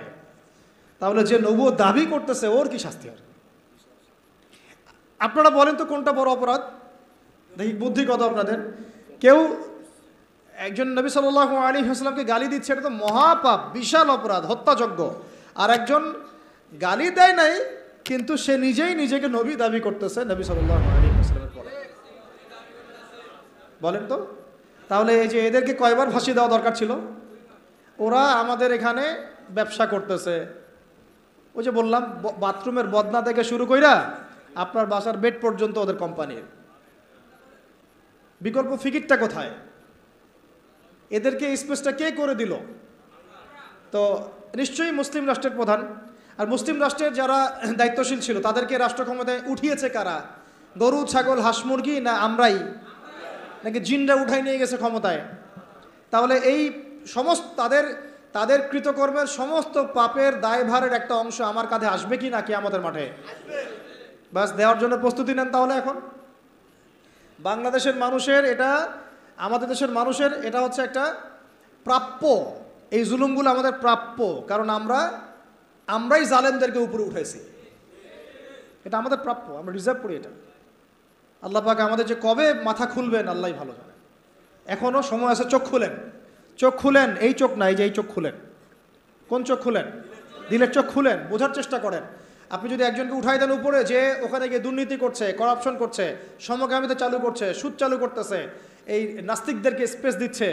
Speaker 1: তাহলে যে নবুয়ত দাবি করতেছে ওর কি শাস্তি হয়? আপনারা বলেন তো কোনটা বড় অপরাধ? দেখি বুদ্ধি কত আপনাদের। কেউ একজন নবী সাল্লাল্লাহু আলাইহি ওয়াসাল্লামকে গালি দিচ্ছে, এটা তো মহাপাপ, বিশাল অপরাধ, হত্যাযজ্ঞ। আর একজন গালি দেয় নাই, কিন্তু সে নিজেই নিজেকে নবী দাবি করতেছে নবী সাল্লাল্লাহু আলাইহি ওয়াসাল্লামের পরে। বলেন তো, তাহলে এই যে এদেরকে কয়বার ফাঁসি দেওয়া দরকার ছিল? ওরা আমাদের এখানে ব্যবসা করতেছে, ওই যে বললাম, বাথরুমের বদনা থেকে শুরু কইরা আপনার বাসার বেড পর্যন্ত ওদের কোম্পানির। বিকল্প ফিকিরটা কোথায়? এদেরকে স্পেসটা কে করে দিল? তো নিশ্চয়ই মুসলিম রাষ্ট্রের প্রধান। আর মুসলিম রাষ্ট্রের যারা দায়িত্বশীল ছিল তাদেরকে রাষ্ট্র ক্ষমতায় উঠিয়েছে কারা? গরু, ছাগল, হাঁস, মুরগি, না আমরাই, নাকি জিনরা উঠাই নিয়ে গেছে ক্ষমতায়? তাহলে এই সমস্ত তাদের কৃতকর্মের সমস্ত পাপের দায়ভারের একটা অংশ আমার কাঁধে আসবে কি না কিয়ামতের মাঠে? বাস দেওয়ার জন্য প্রস্তুতি নেন তাহলে। এখন বাংলাদেশের মানুষের এটা, আমাদের দেশের মানুষের এটা হচ্ছে একটা প্রাপ্য। এই জুলুমগুলো আমাদের প্রাপ্য, কারণ আমরাই জালেমদেরকে উপরে উঠেছি। এটা আমাদের প্রাপ্য, আমরা রিজার্ভ করি এটা। আল্লাহ পাক আমাদের যে কবে মাথা খুলবেন আল্লাহই ভালো জানে। এখনও সময় আছে, চোখ খুলেন, চোখ খুলেন। এই চোখ না, এই যে এই চোখ খুলেন। কোন চোখ খুলেন? দিলের চোখ খুলেন, বোঝার চেষ্টা করেন। আপনি যদি একজনকে উঠাই দেন উপরে, যে ওখানে গিয়ে দুর্নীতি করছে, করাপশন করছে, সমকামিতা চালু করছে, সুদ চালু করতেছে, এই নাস্তিকদেরকে স্পেস দিচ্ছে,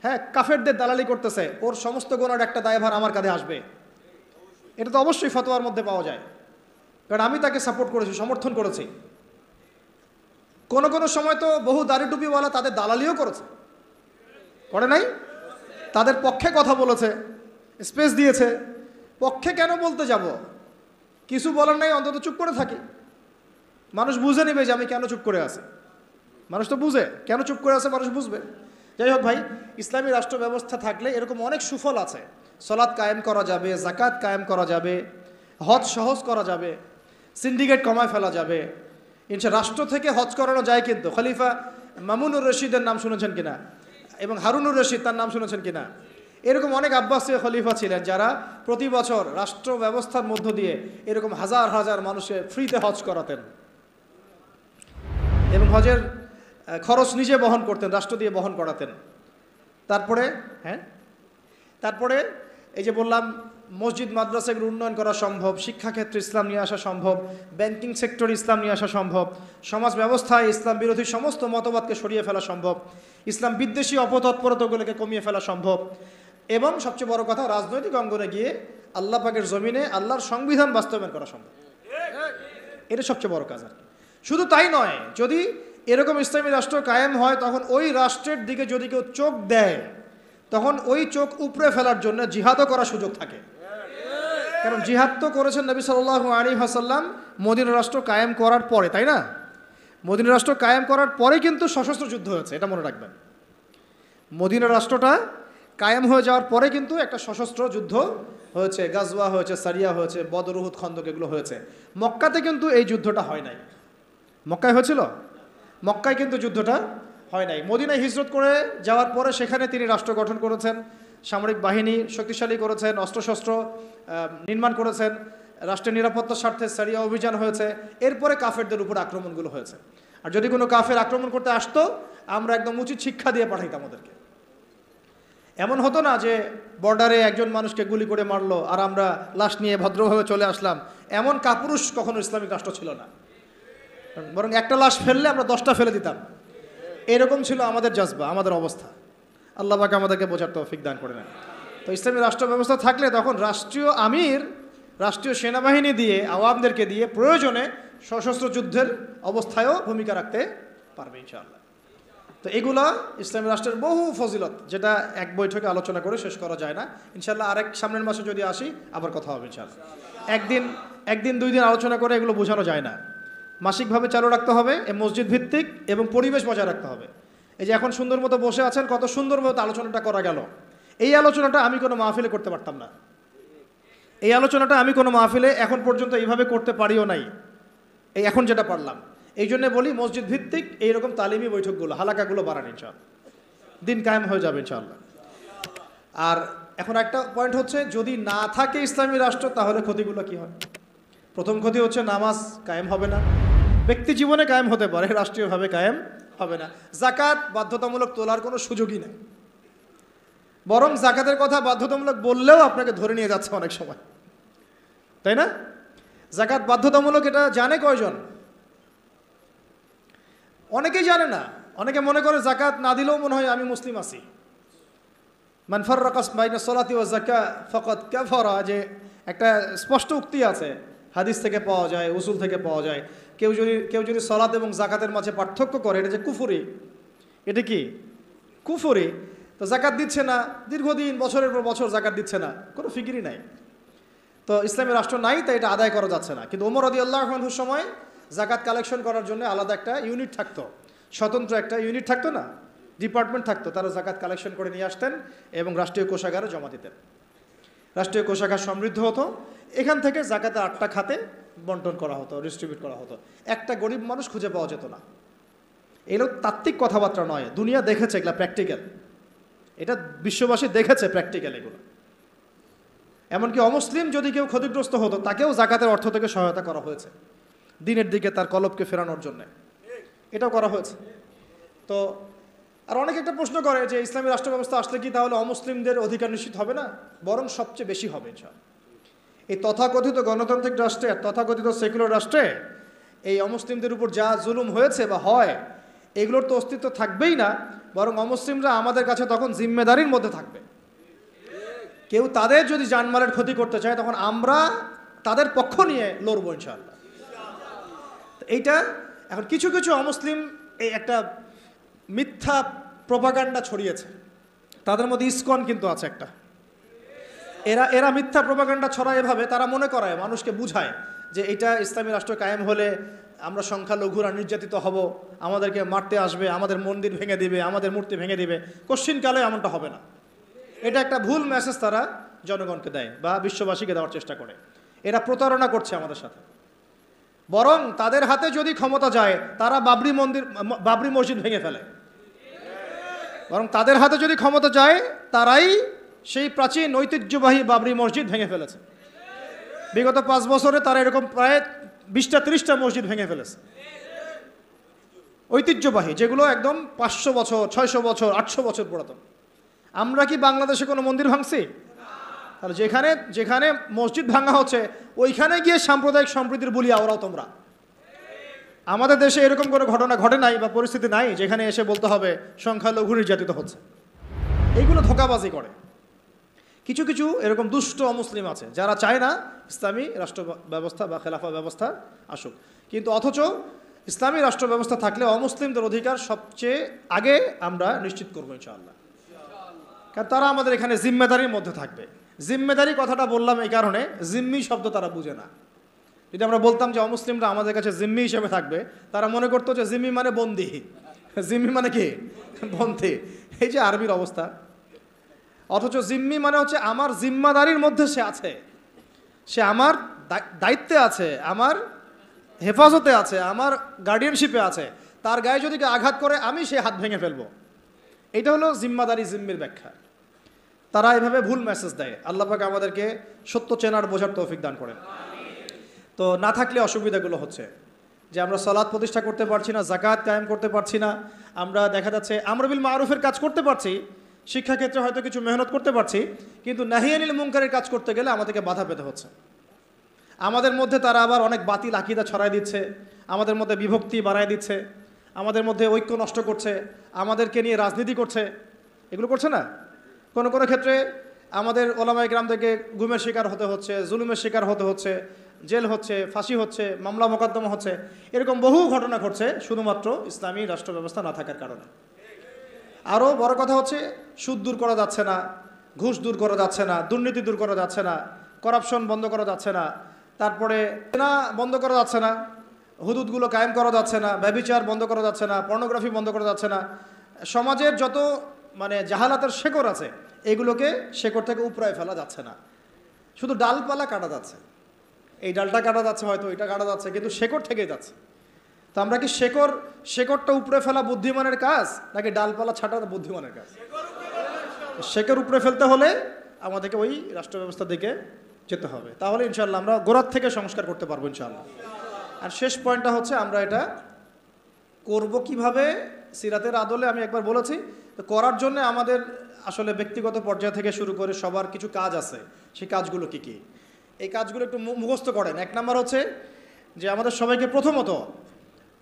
Speaker 1: হ্যাঁ, কাফেরদের দালালি করতেছে, ওর সমস্ত গুনার একটা দায়ভার আমার কাঁধে আসবে। এটা তো অবশ্যই ফতোয়ার মধ্যে পাওয়া যায়, কারণ আমি তাকে সাপোর্ট করেছি, সমর্থন করেছি। কোনো সময় তো বহু দাড়ি টুপিওয়ালা তাদের দালালিও করেছে, করে নাই? তাদের পক্ষে কথা বলেছে, স্পেস দিয়েছে। পক্ষে কেন বলতে যাব? কিছু বলার নাই, অন্তত চুপ করে থাকি। মানুষ বুঝে নেবে যে আমি কেন চুপ করে আছি। মানুষ তো বুঝে, কেন চুপ করে আছে মানুষ বুঝবে। যাই হোক ভাই, ইসলামী রাষ্ট্র ব্যবস্থা থাকলে এরকম অনেক সুফল আছে। সালাত কায়েম করা যাবে, যাকাত কায়েম করা যাবে, হজ সহজ করা যাবে, সিন্ডিকেট কমায় ফেলা যাবে। রাষ্ট্র থেকে হজ করানো যায়। কিন্তু খলিফা মামুনুর রশিদের নাম শুনেছেন কিনা, এবং হারুনুর রশিদ তার নাম শুনেছেন কিনা? এরকম অনেক আব্বাসীয় খলিফা ছিলেন যারা প্রতি বছর রাষ্ট্র ব্যবস্থার মধ্য দিয়ে এরকম হাজার হাজার মানুষের ফ্রিতে হজ করাতেন এবং হজের খরচ নিজে বহন করতেন, রাষ্ট্র দিয়ে বহন করাতেন। তারপরে এই যে বললাম, মসজিদ মাদ্রাসাগুলো উন্নয়ন করা সম্ভব, শিক্ষাক্ষেত্রে ইসলাম নিয়ে আসা সম্ভব, ব্যাংকিং সেক্টরে ইসলাম নিয়ে আসা সম্ভব, সমাজ ব্যবস্থায় ইসলাম বিরোধী সমস্ত মতবাদকে সরিয়ে ফেলা সম্ভব, ইসলাম বিদ্বেষী অপতৎপরতাগুলোকে কমিয়ে ফেলা সম্ভব, এবং সবচেয়ে বড় কথা, রাজনৈতিক অঙ্গনে গিয়ে আল্লাহ পাকের জমিনে আল্লাহর সংবিধান বাস্তবায়ন করা সম্ভব। এটা সবচেয়ে বড় কাজ। আর শুধু তাই নয়, যদি এরকম ইসলামী রাষ্ট্র কায়েম হয়, তখন ওই রাষ্ট্রের দিকে যদি কেউ চোখ দেয়, তখন ওই চোখ উপড়ে ফেলার জন্য জিহাদও করার সুযোগ থাকে। কারণ জিহাদ তো করেছেন নবী সাল্লাল্লাহু আলাইহি ওয়াসাল্লাম মদিনা রাষ্ট্র কায়েম করার পরে, তাই না? মদিনা রাষ্ট্র কায়েম করার পরে কিন্তু সশস্ত্র যুদ্ধ হয়েছে, এটা মনে রাখবেন। মদিনা রাষ্ট্রটা কায়েম হয়ে যাওয়ার পরে কিন্তু একটা সশস্ত্র যুদ্ধ হয়েছে, গাজওয়া হয়েছে, সারিয়া হয়েছে, বদর, উহুদ, খন্দক এগুলো হয়েছে। মক্কাতে কিন্তু এই যুদ্ধটা হয় নাই। মক্কায় হয়েছিল? মক্কায় কিন্তু যুদ্ধটা হয় নাই। মদিনায় হিজরত করে যাওয়ার পরে সেখানে তিনি রাষ্ট্র গঠন করেছেন, সামরিক বাহিনী শক্তিশালী করেছেন, অস্ত্রশস্ত্র নির্মাণ করেছেন, রাষ্ট্রের নিরাপত্তার স্বার্থে সারিয়া অভিযান হয়েছে। এরপরে কাফেরদের উপর আক্রমণগুলো হয়েছে। আর যদি কোনো কাফের আক্রমণ করতে আসতো, আমরা একদম উচিত শিক্ষা দিয়ে পাঠাইতাম ওদেরকে। এমন হতো না যে বর্ডারে একজন মানুষকে গুলি করে মারলো আর আমরা লাশ নিয়ে ভদ্রভাবে চলে আসলাম। এমন কাপুরুষ কখনো ইসলামিক রাষ্ট্র ছিল না। বরং একটা লাশ ফেললে আমরা 10টা ফেলে দিতাম। এরকম ছিল আমাদের জজবা, আমাদের অবস্থা। আল্লাহ পাক আমাদেরকে বোঝার তৌফিক দান করে নেন। তো ইসলামী রাষ্ট্র ব্যবস্থা থাকলে তখন রাষ্ট্রীয় আমির রাষ্ট্রীয় সেনাবাহিনী দিয়ে, আওয়ামদেরকে দিয়ে প্রয়োজনে সশস্ত্র যুদ্ধের অবস্থায়ও ভূমিকা রাখতে পারবে ইনশাআল্লাহ। তো এগুলা ইসলামী রাষ্ট্রের বহু ফজিলত, যেটা এক বৈঠকে আলোচনা করে শেষ করা যায় না। ইনশাআল্লাহ আরেক সামনের মাসে যদি আসি আবার কথা হবে ইনশাআল্লাহ। একদিন 2 দিন আলোচনা করে এগুলো বোঝানো যায় না। মাসিকভাবে চালু রাখতে হবে, মসজিদ ভিত্তিক, এবং পরিবেশ বজায় রাখতে হবে। এই যে এখন সুন্দর মতো বসে আছেন, কত সুন্দর মতো আলোচনাটা করা গেল। এই আলোচনাটা আমি কোনো মাহফিলে করতে পারতাম না। এই আলোচনাটা আমি কোনো মাহফিলে এখন পর্যন্ত এইভাবে করতে পারিও নাই, এই এখন যেটা পারলাম। এই জন্য বলি, মসজিদ ভিত্তিক এইরকম তালিমি বৈঠকগুলো, হালাকাগুলো বাড়ান ইনশাআল্লাহ, দিন কায়েম হয়ে যাবে ইনশাআল্লাহ। আর এখন একটা পয়েন্ট হচ্ছে, যদি না থাকে ইসলামী রাষ্ট্র, তাহলে ক্ষতিগুলো কি হয়? প্রথম ক্ষতি হচ্ছে নামাজ কায়েম হবে না। ব্যক্তি জীবনে কায়েম হতে পারে, রাষ্ট্রীয়ভাবে কায়েম হবে না। যাকাত বাধ্যতামূলক তোলার কোনো সুযোগই নেই। বরং যাকাতের কথা বাধ্যতামূলক বললেও আপনাকে ধরে নিয়ে যাচ্ছে অনেক সময়, তাই না? যাকাত বাধ্যতামূলক এটা জানে কয়জন? অনেকেই জানে না। অনেকে মনে করে যাকাত না দিলেও মনে হয় আমি মুসলিম আছি। মান ফাররাকা বাইনা সলাতি ওয়া যাকাত ফাকাদ কাফারা, যে একটা স্পষ্ট উক্তি আছে, হাদিস থেকে পাওয়া যায়, উসুল থেকে পাওয়া যায়। কেউ যদি সলাত এবং যাকাতের মাঝে পার্থক্য করে, এটা যে কুফরি। এটা কি কুফরি? তো যাকাত দিচ্ছে না, দীর্ঘদিন বছরের পর বছর যাকাত দিচ্ছে না, কোনো ফিকিরই নাই। তো ইসলামী রাষ্ট্র নাই, তাই এটা আদায় করা যাচ্ছে না। কিন্তু ওমর রাদিয়াল্লাহু আনহুর সময় যাকাত কালেকশন করার জন্য আলাদা একটা ইউনিট থাকতো, স্বতন্ত্র একটা ইউনিট থাকতো না, ডিপার্টমেন্ট থাকতো। তারা যাকাত কালেকশন করে নিয়ে আসতেন এবং রাষ্ট্রীয় কোষাগারে জমা দিতেন। রাষ্ট্রীয় কোষাগার সমৃদ্ধ হতো। এখান থেকে যাকাতের 8টা খাতে বন্টন করা হতো, ডিস্ট্রিবিউট করা হতো। একটা গরিব মানুষ খুঁজে পাওয়া যেত না। এগুলো তাত্ত্বিক কথাবার্তা নয়, দুনিয়া দেখেছে এগুলো, প্র্যাকটিক্যাল। এটা বিশ্ববাসী দেখেছে প্র্যাকটিক্যাল এগুলো। এমনকি অমুসলিম যদি কেউ ক্ষতিগ্রস্ত হতো, তাকেও যাকাতের অর্থ থেকে সহায়তা করা হয়েছে, দিনের দিকে তার কলবকে ফেরানোর জন্য এটাও করা হয়েছে। তো আর অনেকে একটা প্রশ্ন করে যে ইসলামী রাষ্ট্র ব্যবস্থা আসলে কি তাহলে অমুসলিমদের অধিকার নিশ্চিত হবে না? বরং সবচেয়ে বেশি হবে ইনশাআল্লাহ। এই তথাকথিত গণতান্ত্রিক রাষ্ট্রে, তথাকথিত সেকুলার রাষ্ট্রে এই অমুসলিমদের উপর যা জুলুম হয়েছে বা হয়, এগুলোর তো অস্তিত্ব থাকবেই না, বরং অমুসলিমরা আমাদের কাছে তখন জিম্মেদারির মধ্যে থাকবে। কেউ তাদের যদি জানমালের ক্ষতি করতে চায়, তখন আমরা তাদের পক্ষ নিয়ে লড়বো ইনশাআল্লাহ। এইটা এখন কিছু অমুসলিম এই একটা মিথ্যা প্রপাগান্ডা ছড়িয়েছে, তাদের মধ্যে ইসকন কিন্তু আছে একটা। এরা মিথ্যা প্রপাগান্ডা ছড়ায় এভাবে, তারা মনে করায়, মানুষকে বুঝায় যে এটা ইসলামী রাষ্ট্র কায়েম হলে আমরা সংখ্যালঘুরা নির্যাতিত হব, আমাদেরকে মারতে আসবে, আমাদের মন্দির ভেঙে দিবে, আমাদের মূর্তি ভেঙে দিবে, কোশ্চিনকালে এমনটা হবে না। এটা একটা ভুল মেসেজ তারা জনগণকে দেয় বা বিশ্ববাসীকে দেওয়ার চেষ্টা করে। এরা প্রতারণা করছে আমাদের সাথে। বরং তাদের হাতে যদি ক্ষমতা যায় তারা বাবরি মসজিদ ভেঙে ফেলে। বরং তাদের হাতে যদি ক্ষমতা যায় তারাই সেই প্রাচীন ঐতিহ্যবাহী বাবরি মসজিদ ভেঙে ফেলেছে। বিগত 5 বছরে তারা এরকম প্রায় 20-30টা মসজিদ ভেঙে ফেলেছে, ঐতিহ্যবাহী, যেগুলো একদম 500 বছর, 600 বছর, 800 বছর পুরাতন। আমরা কি বাংলাদেশে কোনো মন্দির ভাঙছি? তাহলে যেখানে যেখানে মসজিদ ভাঙা হচ্ছে ওইখানে গিয়ে সাম্প্রদায়িক সম্প্রীতির বলি ওরাও তোমরা। আমাদের দেশে এরকম কোনো ঘটনা ঘটে নাই বা পরিস্থিতি নাই যেখানে এসে বলতে হবে সংখ্যালঘু নির্যাতিত হচ্ছে। এইগুলো ধোঁকাবাজি করে। কিছু কিছু এরকম দুষ্ট অমুসলিম আছে যারা চায় না ইসলামী রাষ্ট্র ব্যবস্থা বা খেলাফা ব্যবস্থা আসুক, কিন্তু অথচ ইসলামী রাষ্ট্র ব্যবস্থা থাকলে অমুসলিমদের অধিকার সবচেয়ে আগে আমরা নিশ্চিত করবো ইনশাআল্লাহ। কারণ তারা আমাদের এখানে জিম্মেদারির মধ্যে থাকবে। জিম্মেদারি কথাটা বললাম এই কারণে, জিম্মি শব্দ তারা বুঝে না। যদি আমরা বলতাম যে অমুসলিমরা আমাদের কাছে জিম্মি হিসেবে থাকবে, তারা মনে করতো যে জিম্মি মানে বন্দি। জিম্মি মানে কি? বন্দি। এই যে আরবির অবস্থা। অথচ জিম্মি মানে হচ্ছে আমার জিম্মাদারির মধ্যে সে আছে, সে আমার দায়িত্বে আছে, আমার হেফাজতে আছে, আমার গার্ডিয়ানশিপে আছে। তার গায়ে যদি আঘাত করে আমি সে হাত ভেঙে ফেলবো। এটা হলো জিম্মাদারি, জিম্মির ব্যাখ্যা। তারা এভাবে ভুল মেসেজ দেয়। আল্লাহ পাক আমাদেরকে সত্য চেনার বোঝার তৌফিক দান করেন। তো না থাকলে অসুবিধাগুলো হচ্ছে যে আমরা সালাত প্রতিষ্ঠা করতে পারছি না, যাকাত কায়েম করতে পারছি না, আমরা দেখা যাচ্ছে আমর বিল মারুফের কাজ করতে পারছি, শিক্ষাক্ষেত্রে হয়তো কিছু মেহনত করতে পারছি, কিন্তু নাহি আনিল মুনকারের কাজ করতে গেলে আমাদেরকে বাধা পেতে হচ্ছে। আমাদের মধ্যে তারা আবার অনেক বাতিল আকীদা ছড়ায় দিচ্ছে, আমাদের মধ্যে বিভক্তি বাড়ায় দিচ্ছে, আমাদের মধ্যে ঐক্য নষ্ট করছে, আমাদেরকে নিয়ে রাজনীতি করছে। এগুলো করছে না? কোনো কোনো ক্ষেত্রে আমাদের ওলামায়ে কেরাম থেকে গুমের শিকার হতে হচ্ছে, জুলুমের শিকার হতে হচ্ছে, জেল হচ্ছে, ফাঁসি হচ্ছে, মামলা মোকদ্দমা হচ্ছে। এরকম বহু ঘটনা ঘটছে শুধুমাত্র ইসলামী রাষ্ট্র ব্যবস্থা না থাকার কারণে। আরও বড় কথা হচ্ছে সুদ দূর করা যাচ্ছে না, ঘুষ দূর করা যাচ্ছে না, দুর্নীতি দূর করা যাচ্ছে না, করাপশন বন্ধ করা যাচ্ছে না, তারপরে না বন্ধ করা যাচ্ছে না, হুদুদগুলো কায়েম করা যাচ্ছে না, ব্যভিচার বন্ধ করা যাচ্ছে না, পর্নোগ্রাফি বন্ধ করা যাচ্ছে না। সমাজের যত জাহালাতের শেকড় আছে এগুলোকে শেকড় থেকে উপড়ায় ফেলা যাচ্ছে না, শুধু ডালপালা কাটা যাচ্ছে। এই ডালটা কাটা যাচ্ছে, হয়তো এটা কাটা যাচ্ছে, কিন্তু শেকড় থেকেই যাচ্ছে। তো আমরা কি শেকড়টা উপড়ে ফেলা বুদ্ধিমানের কাজ নাকি ডালপালা ছাটা বুদ্ধিমানের কাজ? শেকড় উপড়ে ফেলতে হলে আমাদেরকে ওই রাষ্ট্র ব্যবস্থার দিকে যেতে হবে, তাহলে ইনশাআল্লাহ আমরা গোড়ার থেকে সংস্কার করতে পারবো ইনশাআল্লাহ। আর শেষ পয়েন্টটা হচ্ছে আমরা এটা করব কিভাবে। সিরাতের আদলে আমি একবার বলেছি, তো করার জন্য আমাদের আসলে ব্যক্তিগত পর্যায় থেকে শুরু করে সবার কিছু কাজ আছে। সেই কাজগুলো কি কি? এই কাজগুলো একটু মুখস্থ করেন। 1 নাম্বার হচ্ছে যে আমাদের সবাইকে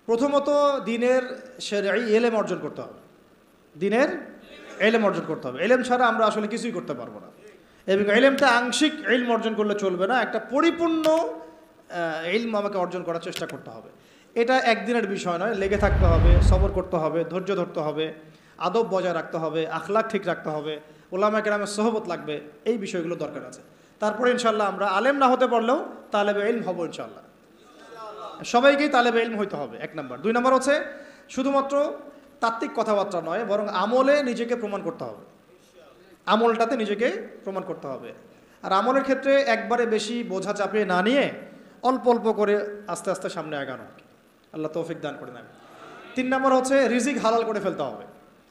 Speaker 1: প্রথমত দিনের শরঈ ইলম অর্জন করতে হবে। দিনের ইলম অর্জন করতে হবে। ইলম ছাড়া আমরা আসলে কিছুই করতে পারবো না। এবং ইলমটা আংশিক ইলম অর্জন করলে চলবে না, একটা পরিপূর্ণ ইলম আমাকে অর্জন করার চেষ্টা করতে হবে। এটা একদিনের বিষয় নয়, লেগে থাকতে হবে, সবর করতে হবে, ধৈর্য ধরতে হবে, আদব বজায় রাখতে হবে, আখলাক ঠিক রাখতে হবে, ওলামায়ে কেরামের সোহবত লাগবে, এই বিষয়গুলো দরকার আছে। তারপরে ইনশাআল্লাহ আমরা আলেম না হতে পারলেও তালেবে ইলম হব ইনশাআল্লাহ। সবাইকেই তালেবে ইলম হইতে হবে 1 নাম্বার। 2 নাম্বার হচ্ছে শুধুমাত্র তাত্ত্বিক কথাবার্তা নয়, বরং আমলে নিজেকে প্রমাণ করতে হবে। আমলটাতে নিজেকে প্রমাণ করতে হবে। আর আমলের ক্ষেত্রে একবারে বেশি বোঝা চাপিয়ে না নিয়ে অল্প অল্প করে আস্তে আস্তে সামনে আগানো। আল্লাহ তৌফিক দান করে নেন। 3 নাম্বার হচ্ছে রিজিক হালাল করে ফেলতে হবে।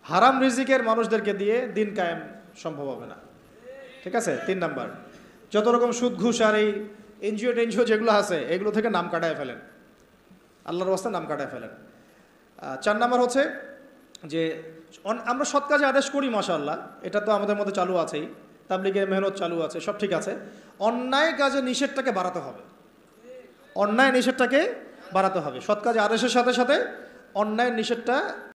Speaker 1: হারাম রিজিকের মানুষদেরকে দিয়ে দিন কায়েম সম্ভব হবে না। ঠিক আছে? 3 নাম্বার, যত রকম সুদ ঘুষ আর এই এনজিও যেগুলো আছে এগুলো থেকে নাম কাটায় ফেলেন, আল্লাহর রাস্তায় নাম কাটায় ফেলেন। 4 নাম্বার হচ্ছে যে আমরা সৎ কাজে আদেশ করি মাশাআল্লাহ, এটা তো আমাদের মধ্যে চালু আছেই, তাবলীগের মেহনত চালু আছে, সব ঠিক আছে। অন্যায় কাজে নিষেধটাকে বাড়াতে হবে। অন্যায় নিষেধটাকে বাড়াতে হবে। সৎ কাজে আদেশের সাথে সাথে অন্যায় নিষেধটা